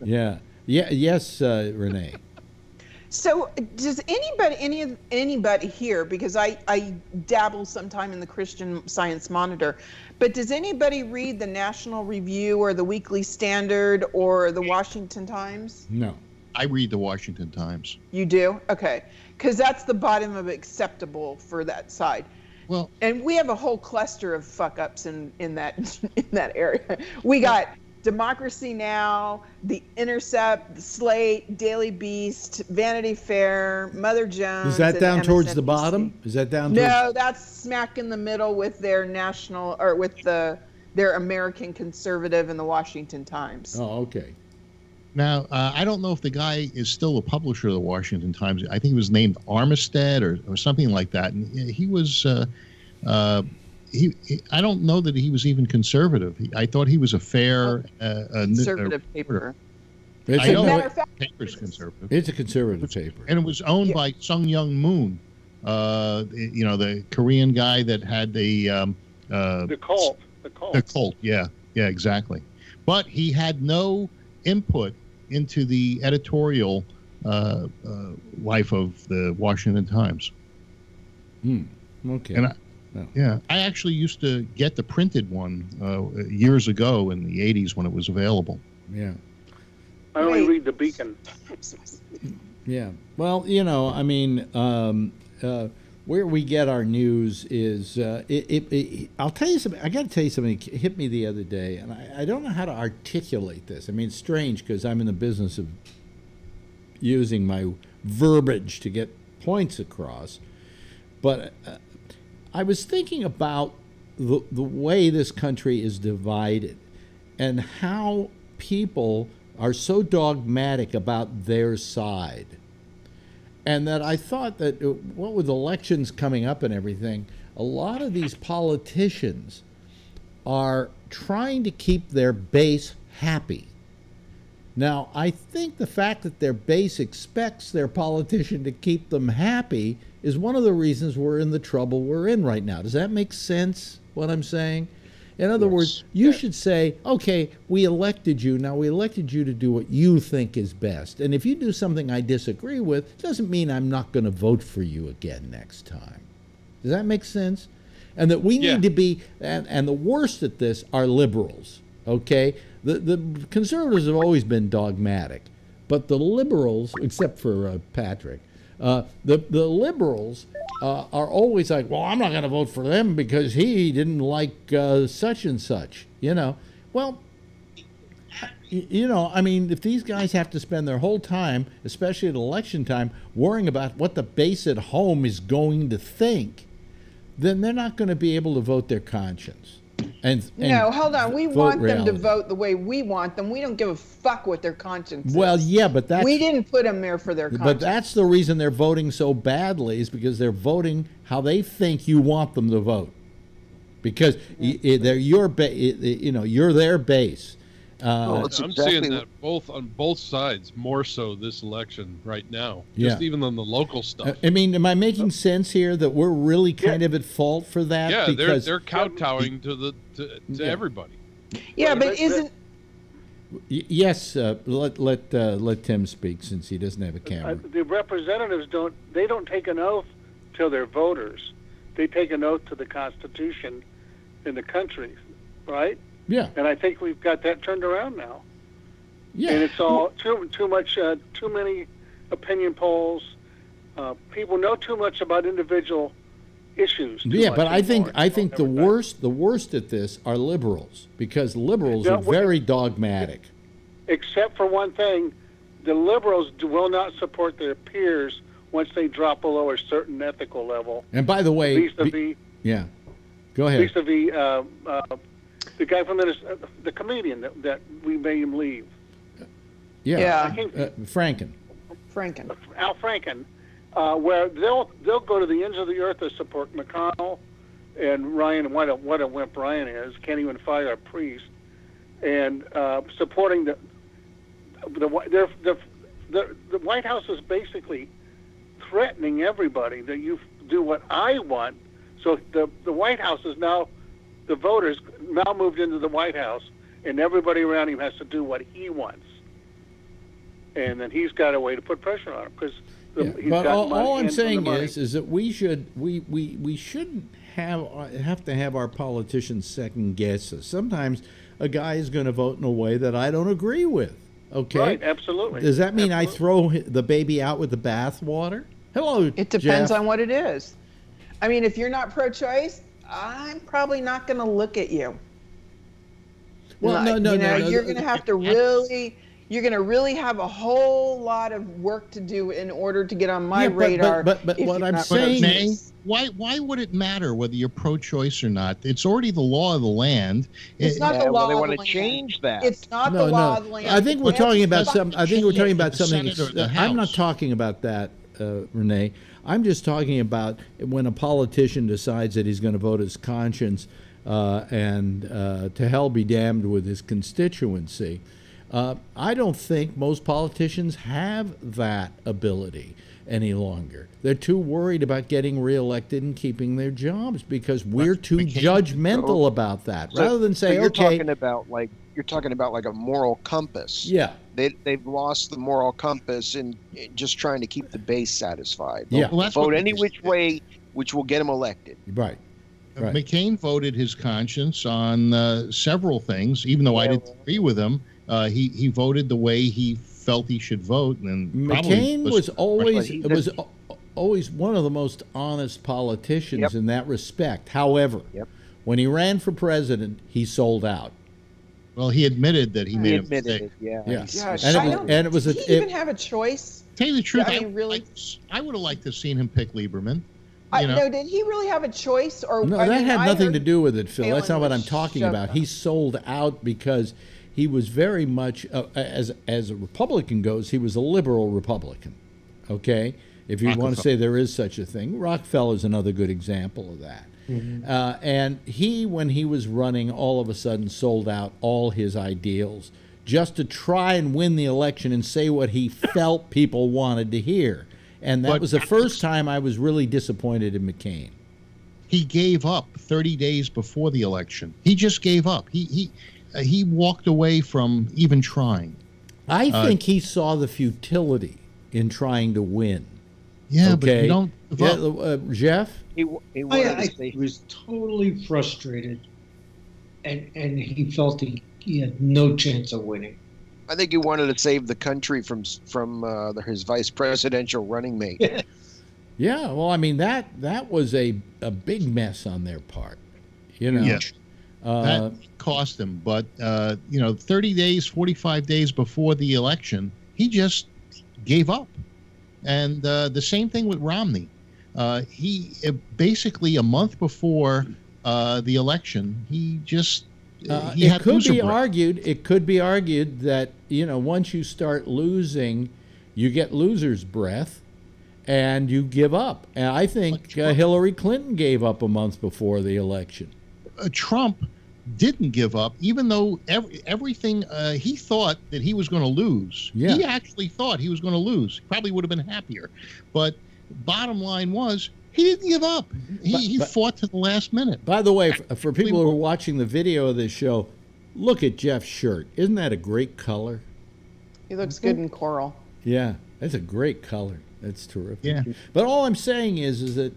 Yes, Renee. So, does anybody here? Because I dabble sometime in the Christian Science Monitor, but does anybody read the National Review or the Weekly Standard or the Washington Times? No. I read the Washington Times. You do? Okay. Because that's the bottom of acceptable for that side. Well, and we have a whole cluster of fuck-ups in that area. We got Democracy Now!, The Intercept, The Slate, Daily Beast, Vanity Fair, Mother Jones. Is that down towards the bottom? Is that down? No, that's smack in the middle with their national, or with their American Conservative and the Washington Times. Oh, okay. Now, I don't know if the guy is still a publisher of the Washington Times. I think he was named Armistead or something like that. And he was, I don't know that he was even conservative. I thought he was a fair conservative paper. I know the paper's conservative. It's a conservative paper. And it was owned by Sung Young Moon, the Korean guy that had the cult. The cult, yeah, exactly. But he had no input into the editorial life of the Washington Times. Okay. And I actually used to get the printed one years ago in the 80s when it was available. Yeah. I only read the Beacon. Yeah. Well, I mean, where we get our news is, I'll tell you something. I got to tell you something. It hit me the other day, and I don't know how to articulate this. I mean, it's strange because I'm in the business of using my verbiage to get points across. But I was thinking about the way this country is divided and how people are so dogmatic about their side. And that I thought that, what with elections coming up and everything, a lot of these politicians are trying to keep their base happy. Now, I think the fact that their base expects their politician to keep them happy is one of the reasons we're in the trouble we're in right now. Does that make sense, what I'm saying? In other words, you should say, okay, we elected you. Now, we elected you to do what you think is best. And if you do something I disagree with, it doesn't mean I'm not going to vote for you again next time. Does that make sense? And that we need to be, and the worst at this are liberals, okay? The conservatives have always been dogmatic. But the liberals, except for Patrick, the liberals are always like, well, I'm not going to vote for them because he didn't like such and such, you know. Well, you know, I mean, if these guys have to spend their whole time, especially at election time, worrying about what the base at home is going to think, then they're not going to be able to vote their conscience. And no, hold on. We want reality. them to vote the way we want them. We don't give a fuck what their conscience Well, is. yeah, but that's... We didn't put them there for their conscience. But that's the reason they're voting so badly, is because they're voting how they think you want them to vote. Because they're your you know, you're their base. I'm seeing that on both sides, more so this election right now. Just even on the local stuff. I mean, am I making sense here that we're really kind of at fault for that? Yeah, because they're kowtowing to everybody. Yeah, but isn't... Yes, let Tim speak since he doesn't have a camera. The representatives don't take an oath to their voters. They take an oath to the Constitution in the country, right? Yeah. And I think we've got that turned around now. Yeah. And it's all too many opinion polls. People know too much about individual issues. Yeah, but I think the worst at this are liberals, because liberals are very dogmatic. Except for one thing, the liberals will not support their peers once they drop below a certain ethical level. And by the way, vis-a-vis, yeah, go ahead. Vis-a-vis the guy from the comedian that we made him leave. Yeah. Franken. Al Franken. Where they'll go to the ends of the earth to support McConnell and Ryan. What a wimp Ryan is! Can't even fire a priest, and supporting the White House is basically threatening everybody that you do what I want. So the White House is now, the voters now moved into the White House, and everybody around him has to do what he wants, and then he's got a way to put pressure on him because. But all I'm saying is that we shouldn't have to have our politicians second guess us. Sometimes a guy is going to vote in a way that I don't agree with. Okay, right? Absolutely. Does that mean I throw the baby out with the bathwater? Hello, it depends Jeff. on what it is. I mean, if you're not pro-choice, I'm probably not going to look at you. Well, no. You're going to have to really. You're going to really have a whole lot of work to do in order to get on my radar. But what I'm saying, why would it matter whether you're pro-choice or not? It's already the law of the land. It's not the law of the land. They want to change that. It's not the law of the land. I think we're talking about something. I'm not talking about that, Renee. I'm just talking about when a politician decides that he's going to vote his conscience and to hell be damned with his constituency. I don't think most politicians have that ability any longer. They're too worried about getting reelected and keeping their jobs because we're too judgmental about that. Rather than say, you're okay, talking about like a moral compass. Yeah, they've lost the moral compass in just trying to keep the base satisfied. Yeah, well, vote any which way, which will get them elected. Right. Right. McCain voted his conscience on several things, even though I didn't agree with him. He voted the way he felt he should vote, and McCain was always one of the most honest politicians in that respect. However, when he ran for president, he sold out. Well, he admitted that he made a mistake. And it was did he even have a choice? Tell you the truth, I mean, really, I would have liked to have seen him pick Lieberman. No, did he really have a choice? Or no, that had nothing to do with it, Phil. That's not what I'm talking about. He sold out because he was very much, as a Republican goes, he was a liberal Republican, okay? If you want to say there is such a thing. Rockefeller's another good example of that. Mm-hmm. And he, when he was running, all of a sudden sold out all his ideals just to try and win the election and say what he felt people wanted to hear. And that was the first time I was really disappointed in McCain. He gave up 30 days before the election. He just gave up. He walked away from even trying. I think he saw the futility in trying to win. Yeah, but you don't give up. Jeff? He I was totally frustrated, and he felt he had no chance of winning. I think he wanted to save the country from his vice presidential running mate. Yeah, well, I mean, that was a big mess on their part, you know. Yeah. That cost him, but 30 days, 45 days before the election, he just gave up. And the same thing with Romney. He basically a month before the election, he just he had loser breath. It could be argued that once you start losing, you get loser's breath, and you give up. And I think Hillary Clinton gave up a month before the election. Trump didn't give up, even though everything he thought that he was going to lose. Yeah. He actually thought he was going to lose. Probably would have been happier. But bottom line was, he didn't give up. He fought to the last minute. By the way, for people who are watching the video of this show, look at Jeff's shirt. Isn't that a great color? He looks good in coral. Yeah, that's a great color. That's terrific. Yeah. But all I'm saying is that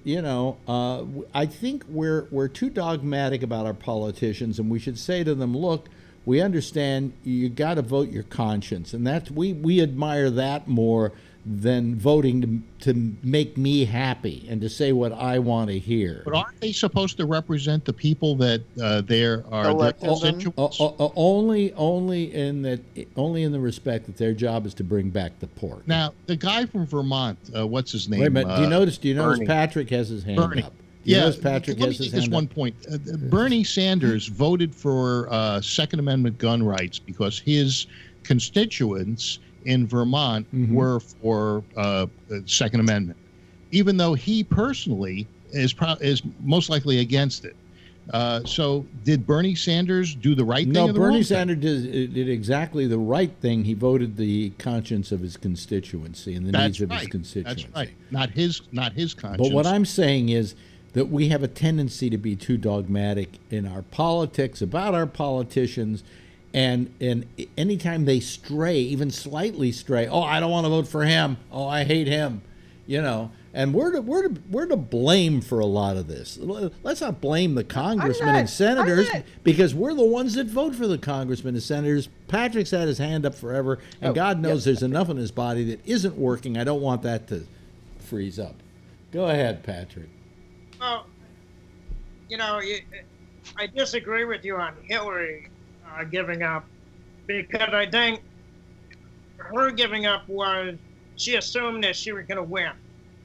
I think we're too dogmatic about our politicians, and we should say to them, look, we understand you got to vote your conscience, and that's we admire that more than voting to make me happy and to say what I want to hear. But aren't they supposed to represent the people that their constituents? Only in the respect that their job is to bring back the pork. Now, the guy from Vermont, what's his name? Wait a minute. Do you notice Patrick has his hand Bernie. up? Patrick let has me his make this hand one up. point. Bernie Sanders voted for Second Amendment gun rights because his constituents in Vermont were for Second Amendment, even though he personally is most likely against it. So did Bernie Sanders do the right thing? No, Bernie Sanders did exactly the right thing. He voted the conscience of his constituency and the needs of his constituency. That's right. Not his conscience. But what I'm saying is that we have a tendency to be too dogmatic in our politics, about our politicians, and anytime they stray, even slightly stray, oh, I don't want to vote for him. Oh, I hate him. And we're to blame for a lot of this. Let's not blame the congressmen and senators, because we're the ones that vote for the congressmen and senators. Patrick's had his hand up forever, and God knows there's enough in his body that isn't working. I don't want that to freeze up. Go ahead, Patrick. Well, I disagree with you on Hillary giving up, because I think her giving up was she assumed that she was going to win.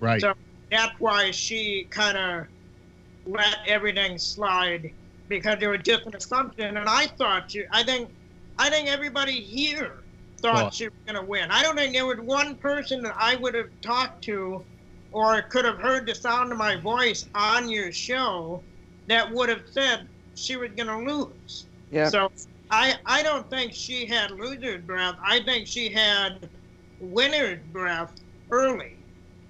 Right. So that's why she kind of let everything slide, because there was just an assumption. And I think everybody here thought she was going to win. I don't think there was one person that I would have talked to or could have heard the sound of my voice on your show that would have said she was going to lose. Yeah. So I don't think she had loser's breath. I think she had winner's breath early.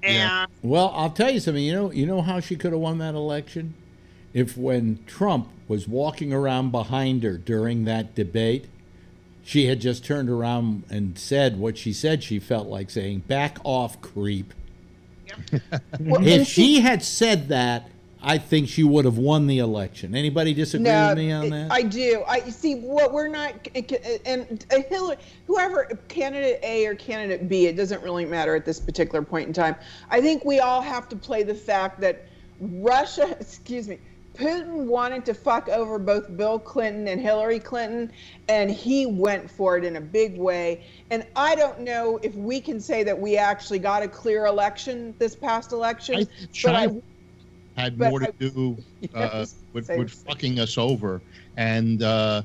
And well, I'll tell you something. You know how she could have won that election? If when Trump was walking around behind her during that debate, she had just turned around and said what she said she felt like saying, "Back off, creep." Yep. If she had said that, I think she would have won the election. Anybody disagree with me on that? I do. I see what we're not, and Hillary, whoever, candidate A or candidate B, it doesn't really matter at this particular point in time. I think we all have to play the fact that Putin wanted to fuck over both Bill Clinton and Hillary Clinton, and he went for it in a big way. And I don't know if we can say that we actually got a clear election this past election. Had more to do with fucking us over. And, I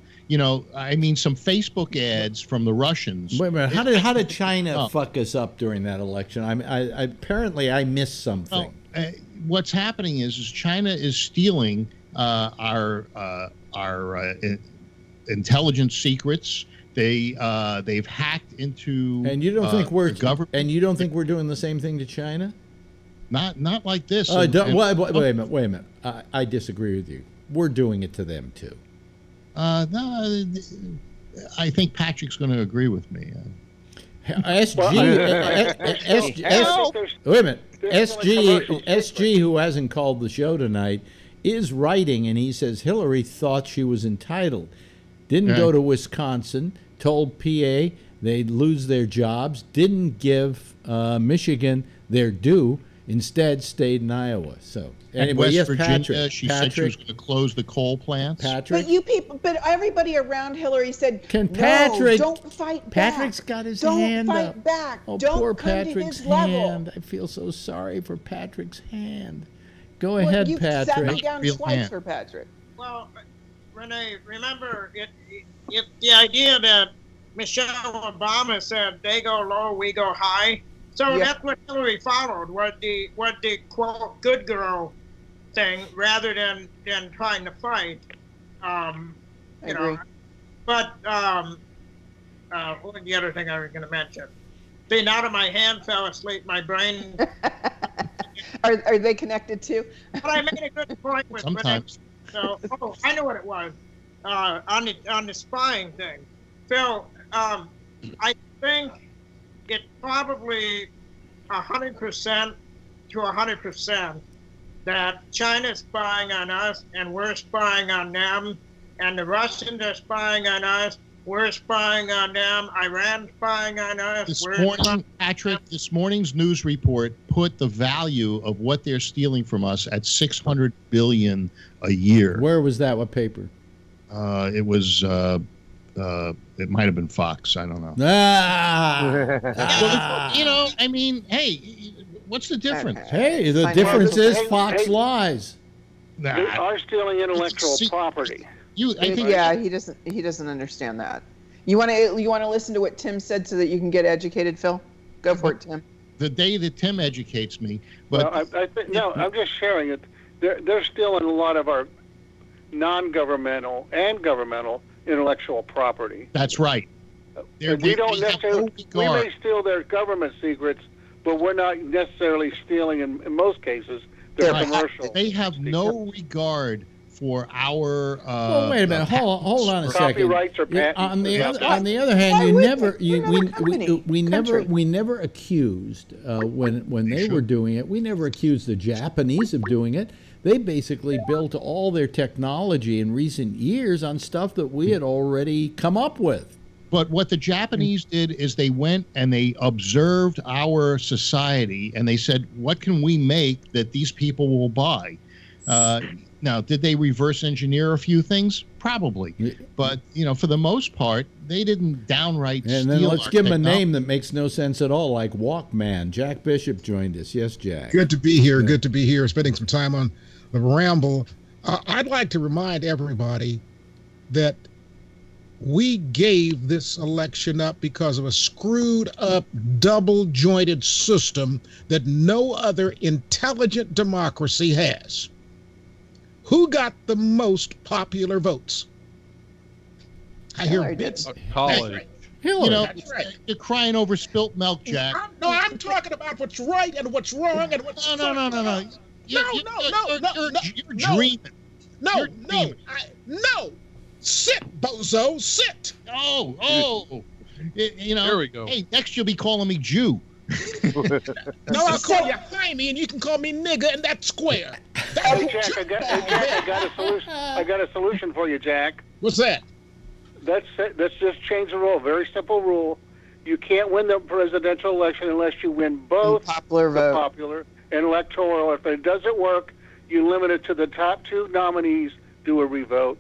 mean, some Facebook ads from the Russians. Wait a minute. How did China fuck us up during that election? Apparently I missed something. What's happening is China is stealing our intelligence secrets. They've hacked into. And you don't think we're government? And you don't think we're doing the same thing to China? Not like this. Wait a minute. I disagree with you. We're doing it to them too. No, I think Patrick's going to agree with me. SG, who hasn't called the show tonight, is writing, and he says Hillary thought she was entitled. Didn't go to Wisconsin, told PA they'd lose their jobs, didn't give Michigan their due, instead stayed in Iowa. So anyway, West yes, Virginia, Patrick. she said she was going to close the coal plants. Patrick, but everybody around Hillary said, Patrick, no, don't fight back. Patrick's got his hand up. Don't fight back. Oh, don't poor come Patrick's to his level. hand. I feel so sorry for Patrick's hand. Go ahead, you Patrick. Sat me down twice for Patrick. Well, Renee, remember if the idea that Michelle Obama said they go low, we go high. So that's what Hillary followed, what the quote good girl thing, rather than trying to fight. You know, but what was the other thing I was going to mention? See, now that my hand fell asleep, my brain. Are they connected too? But I made a good point with sometimes. So, I know what it was on the spying thing, Phil. I think it's probably 100% to 100% that China's spying on us and we're spying on them, and the Russians are spying on us. We're spying on them. Iran's spying on us. This morning, Patrick, this morning's news report put the value of what they're stealing from us at $600 billion a year. Where was that? What paper? It was. It might have been Fox. I don't know. Well, you know, I mean, hey, what's the difference? Hey, the difference is Fox lies. They are stealing intellectual property. He doesn't understand that. You want to listen to what Tim said so that you can get educated, Phil? Go for it, Tim. The day that Tim educates me, but I'm just sharing it. They're stealing a lot of our non-governmental and governmental intellectual property. That's right. We don't necessarily. We may steal their government secrets, but we're not necessarily stealing. In most cases, their commercial. They have no regard for our. Well, wait a minute. Hold on a second. Copyrights or patents. On the other hand, we never accused when they were doing it. We never accused the Japanese of doing it. They basically built all their technology in recent years on stuff that we had already come up with. But what the Japanese did is they went and they observed our society and they said, what can we make that these people will buy? Now, did they reverse engineer a few things? Probably. But, you know, for the most part, they didn't downright steal. And then let's give them a name that makes no sense at all, like Walkman. Jack Bishop joined us. Yes, Jack. Good to be here. Yeah. Good to be here. Spending some time on the Ramble. I'd like to remind everybody that we gave this election up because of a screwed up, double-jointed system that no other intelligent democracy has. Who got the most popular votes? I hear bits. College. You know, you're crying over spilt milk, Jack. I'm talking about what's right and what's wrong and what's No. You're dreaming. No. Sit, bozo, sit. You know. There we go. Hey, next you'll be calling me Jew. No, I'll call you Jaime, and you can call me nigga, and that's square. Hey, Jack, I got a solution for you, Jack. What's that? Let's just change the rule. Very simple rule. You can't win the presidential election unless you win both popular and electoral. If it doesn't work, you limit it to the top two nominees. Do a revote,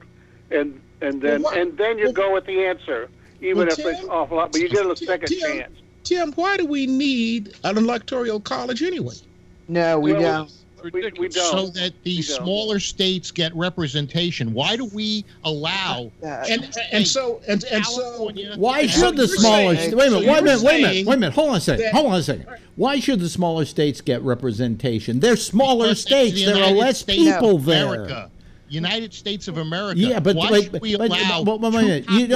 and then you go with the answer, even if it's awful lot. But you get a second chance. Tim, why do we need an electoral college anyway? No, we don't. We don't. So that the smaller states get representation. Why do we allow? And so why should the smaller states? Wait a minute. Hold on a second. Why should the smaller states get representation? They're smaller states. There are less people there. United States of America. Yeah, but why wait, should we but, allow but wait a minute. You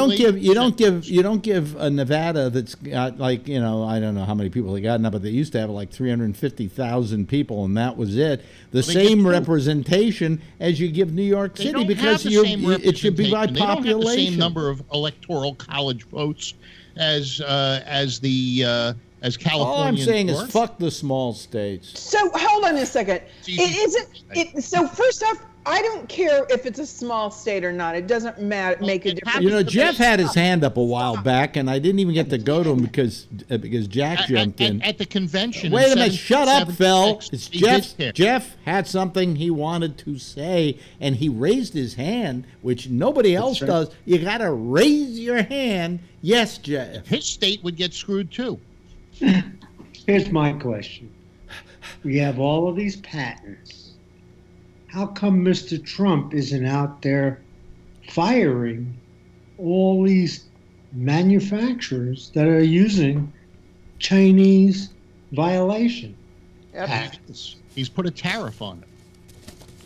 don't give a Nevada that's got like, you know, I don't know how many people they got now, but they used to have like 350,000 people, and that was it. The same representation as you give New York City, because it should be by population. They don't have the same number of electoral college votes as California. All I'm saying is fuck the small states. So hold on a second. So first off, I don't care if it's a small state or not. It doesn't matter. Make a difference. You know, Jeff had his hand up a while back, and I didn't even get to go to him because Jack jumped in at the convention. Wait a minute! Shut up, Phil. It's Jeff had something he wanted to say, and he raised his hand, which nobody else does. You got to raise your hand. Yes, Jeff. His state would get screwed too. Here's my question. We have all of these patents. How come Mr. Trump isn't out there firing all these manufacturers that are using Chinese violation patents? He's put a tariff on it.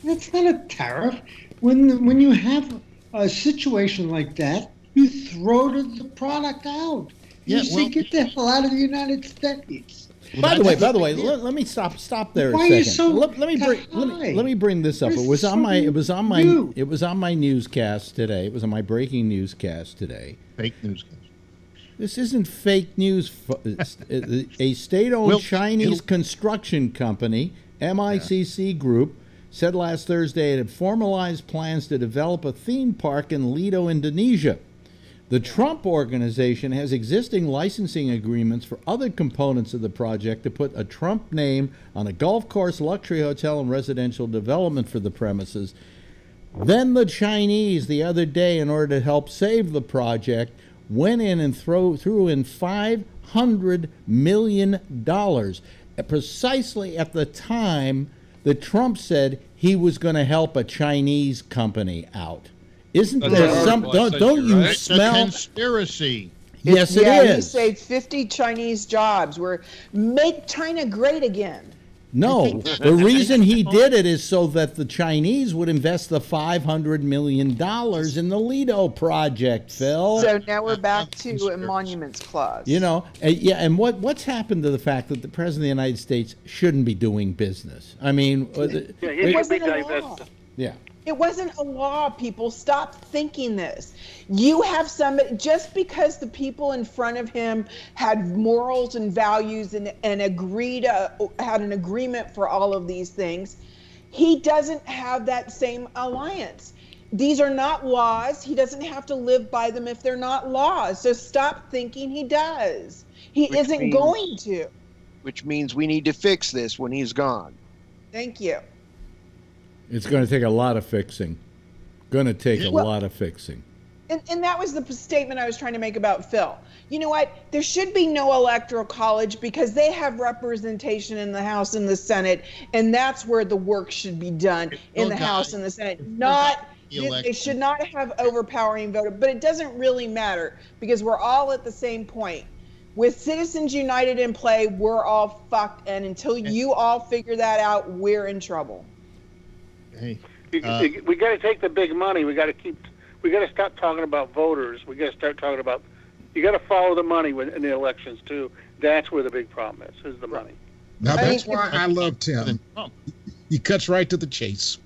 It's not a tariff. When you have a situation like that, you throw the product out. You say, get the hell out of the United States. By the way, let me stop there a second. Let me bring this up. It was on my newscast today. It was on my breaking newscast today. Fake newscast. This isn't fake news. A state-owned Chinese construction company, MICC Group, said last Thursday it had formalized plans to develop a theme park in Lido, Indonesia. The Trump Organization has existing licensing agreements for other components of the project to put a Trump name on a golf course, luxury hotel, and residential development for the premises. Then the Chinese, the other day, in order to help save the project, went in and threw in $500 million, precisely at the time that Trump said he was going to help a Chinese company out. Isn't there some? Don't you smell? It's a conspiracy. Yes, it is. He saved 50 Chinese jobs. Make China great again. No, the reason he did it is so that the Chinese would invest the $500 million in the Lido project, Phil. So now we're back to a monuments clause. You know, and what's happened to the fact that the President of the United States shouldn't be doing business? I mean, it wasn't a law. Yeah. It wasn't a law, people. Stop thinking this. You have somebody, just because the people in front of him had morals and values and had an agreement for all of these things, he doesn't have that same alliance. These are not laws. He doesn't have to live by them if they're not laws. So stop thinking he does. He isn't going to. Which means we need to fix this when he's gone. Thank you. It's going to take a lot of fixing. Going to take a lot of fixing. And that was the statement I was trying to make about Phil. You know what? There should be no electoral college because they have representation in the House and the Senate, and that's where the work should be done, in the House and the Senate. They should not have overpowering vote, but it doesn't really matter because we're all at the same point. With Citizens United in play, we're all fucked, and until you all figure that out, we're in trouble. We got to take the big money. We got to stop talking about voters. We got to start talking about. You got to follow the money in the elections too. That's where the big problem is the money. Now that's why I love Tim. He cuts right to the chase.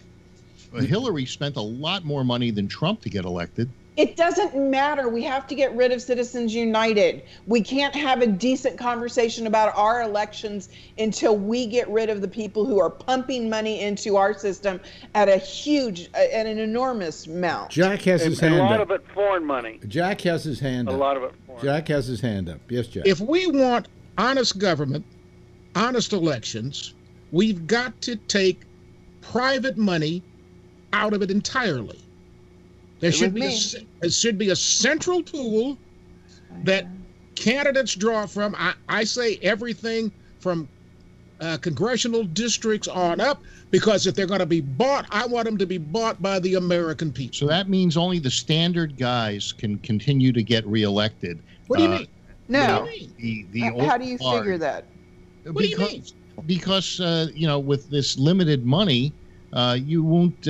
Well, Hillary spent a lot more money than Trump to get elected. It doesn't matter. We have to get rid of Citizens United. We can't have a decent conversation about our elections until we get rid of the people who are pumping money into our system at an enormous amount. Jack has his hand up. A lot of it foreign money. Jack has his hand up. A lot of it foreign. Jack has his hand up. Yes, Jack. If we want honest government, honest elections, we've got to take private money out of it entirely. There should be a central pool that candidates draw from. I say everything from congressional districts on up, because if they're going to be bought, I want them to be bought by the American people. So that means only the standard guys can continue to get reelected. What do you mean? No. What do you mean? How do you figure that? What do you mean? Because with this limited money, you won't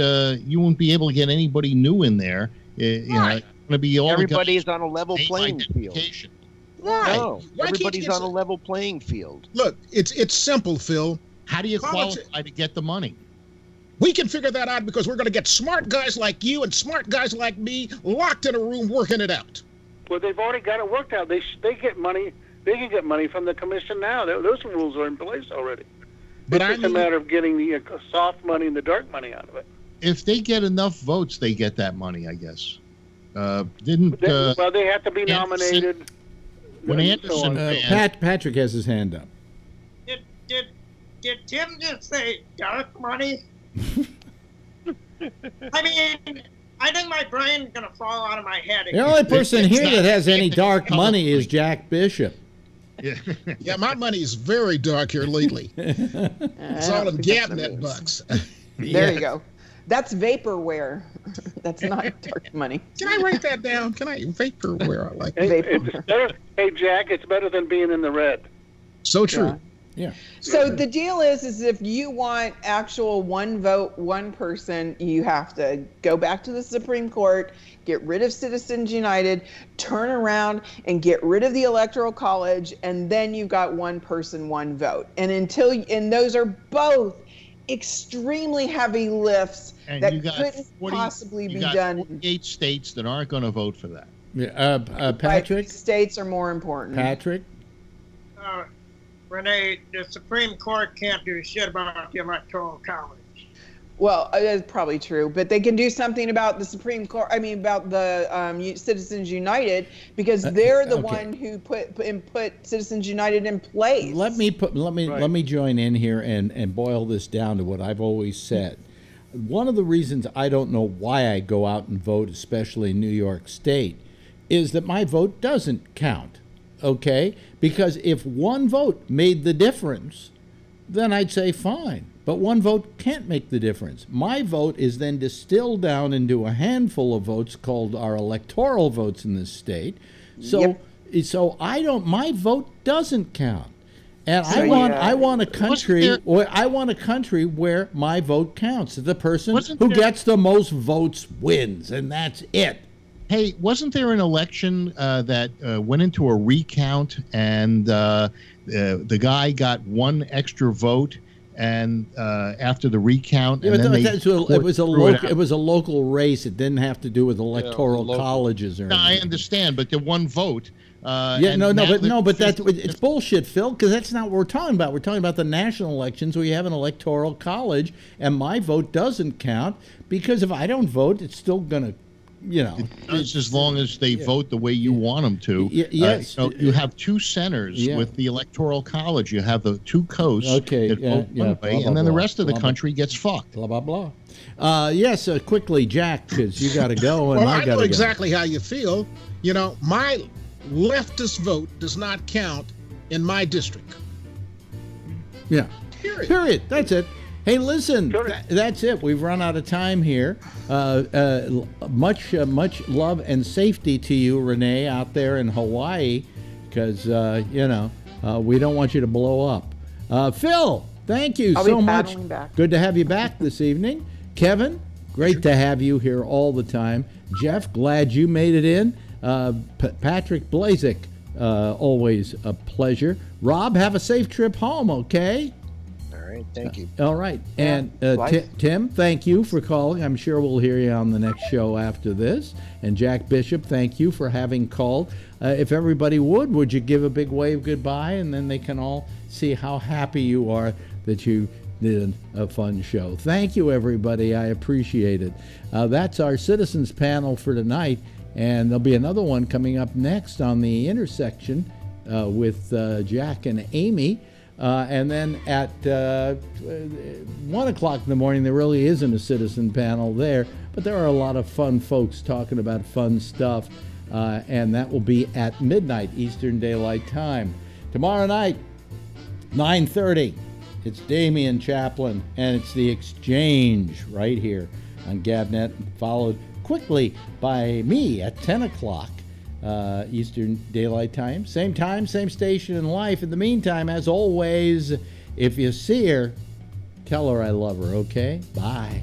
be able to get anybody new in there. You know, it's going to be all everybody's on a level playing field. Right. No, everybody's on a level playing field. Look, it's simple, Phil. How do you qualify to get the money? We can figure that out because we're going to get smart guys like you and smart guys like me locked in a room working it out. Well, they've already got it worked out. They get money. They can get money from the commission now. Those rules are in place already. But it's just a matter of getting the soft money and the dark money out of it. If they get enough votes, they get that money, I guess. Well, they have to be nominated. When Anderson Patrick has his hand up. Did Tim just say dark money? I mean, I think my brain's going to fall out of my head. The only person here that has any dark money is Jack Bishop. Yeah, my money is very dark here lately. It's all in Gabnet bucks. There you go. That's vaporware. That's not dark money. Can I write that down? Can I vaporware? I like vaporware. Hey, Jack, it's better than being in the red. So true. Yeah. So the deal is if you want actual one vote, one person, you have to go back to the Supreme Court, get rid of Citizens United, turn around and get rid of the Electoral College, and then you've got one person, one vote. And those are both extremely heavy lifts and that couldn't possibly be done. 48 states that aren't going to vote for that. Yeah, Patrick? States are more important. Patrick? Renee, the Supreme Court can't do shit about the Electoral College. Well, that's probably true, but they can do something about the Supreme Court. I mean, about the Citizens United, because they're the one who put Citizens United in place. Let me join in here and boil this down to what I've always said. One of the reasons I don't know why I go out and vote, especially in New York State, is that my vote doesn't count. Okay? Because if one vote made the difference, then I'd say fine. But one vote can't make the difference. My vote is then distilled down into a handful of votes called our electoral votes in this state. So my vote doesn't count. And I want a country where my vote counts. The person who gets the most votes wins, and that's it. Hey, wasn't there an election that went into a recount, and the guy got one extra vote, and after the recount, and then it was a local race. It didn't have to do with electoral colleges or anything. I understand, but the one vote. But it's bullshit, Phil, because that's not what we're talking about. We're talking about the national elections where you have an electoral college, and my vote doesn't count because if I don't vote, it's still going to. It's as long as they vote the way you want them to. Yes. You have two centers with the Electoral College. You have the two coasts that vote one way, and then the rest of the country gets fucked. Blah, blah, blah. Yes, quickly, Jack, because you got to go and I got to go. I know exactly how you feel. My leftist vote does not count in my district. Yeah. Period. That's it. Hey, listen, that's it. We've run out of time here. Much love and safety to you, Renee, out there in Hawaii, because, we don't want you to blow up. Phil, thank you so much. Good to have you back this evening. Kevin, great to have you here all the time. Jeff, glad you made it in. Patrick Blazik, always a pleasure. Rob, have a safe trip home, okay? Thank you. All right. And Tim, thank you for calling. I'm sure we'll hear you on the next show after this. And Jack Bishop, thank you for having called. If everybody would you give a big wave goodbye, and then they can all see how happy you are that you did a fun show. Thank you, everybody. I appreciate it. That's our citizens panel for tonight. And there'll be another one coming up next on the intersection with Jack and Amy. And then at 1 o'clock in the morning, there really isn't a citizen panel there, but there are a lot of fun folks talking about fun stuff, and that will be at midnight Eastern Daylight Time. Tomorrow night, 9:30, it's Damian Chaplin, and it's The Exchange right here on Gabnet, followed quickly by me at 10 o'clock. Eastern Daylight Time, same station in life. In the meantime, as always, if you see her, Tell her I love her, okay? Bye.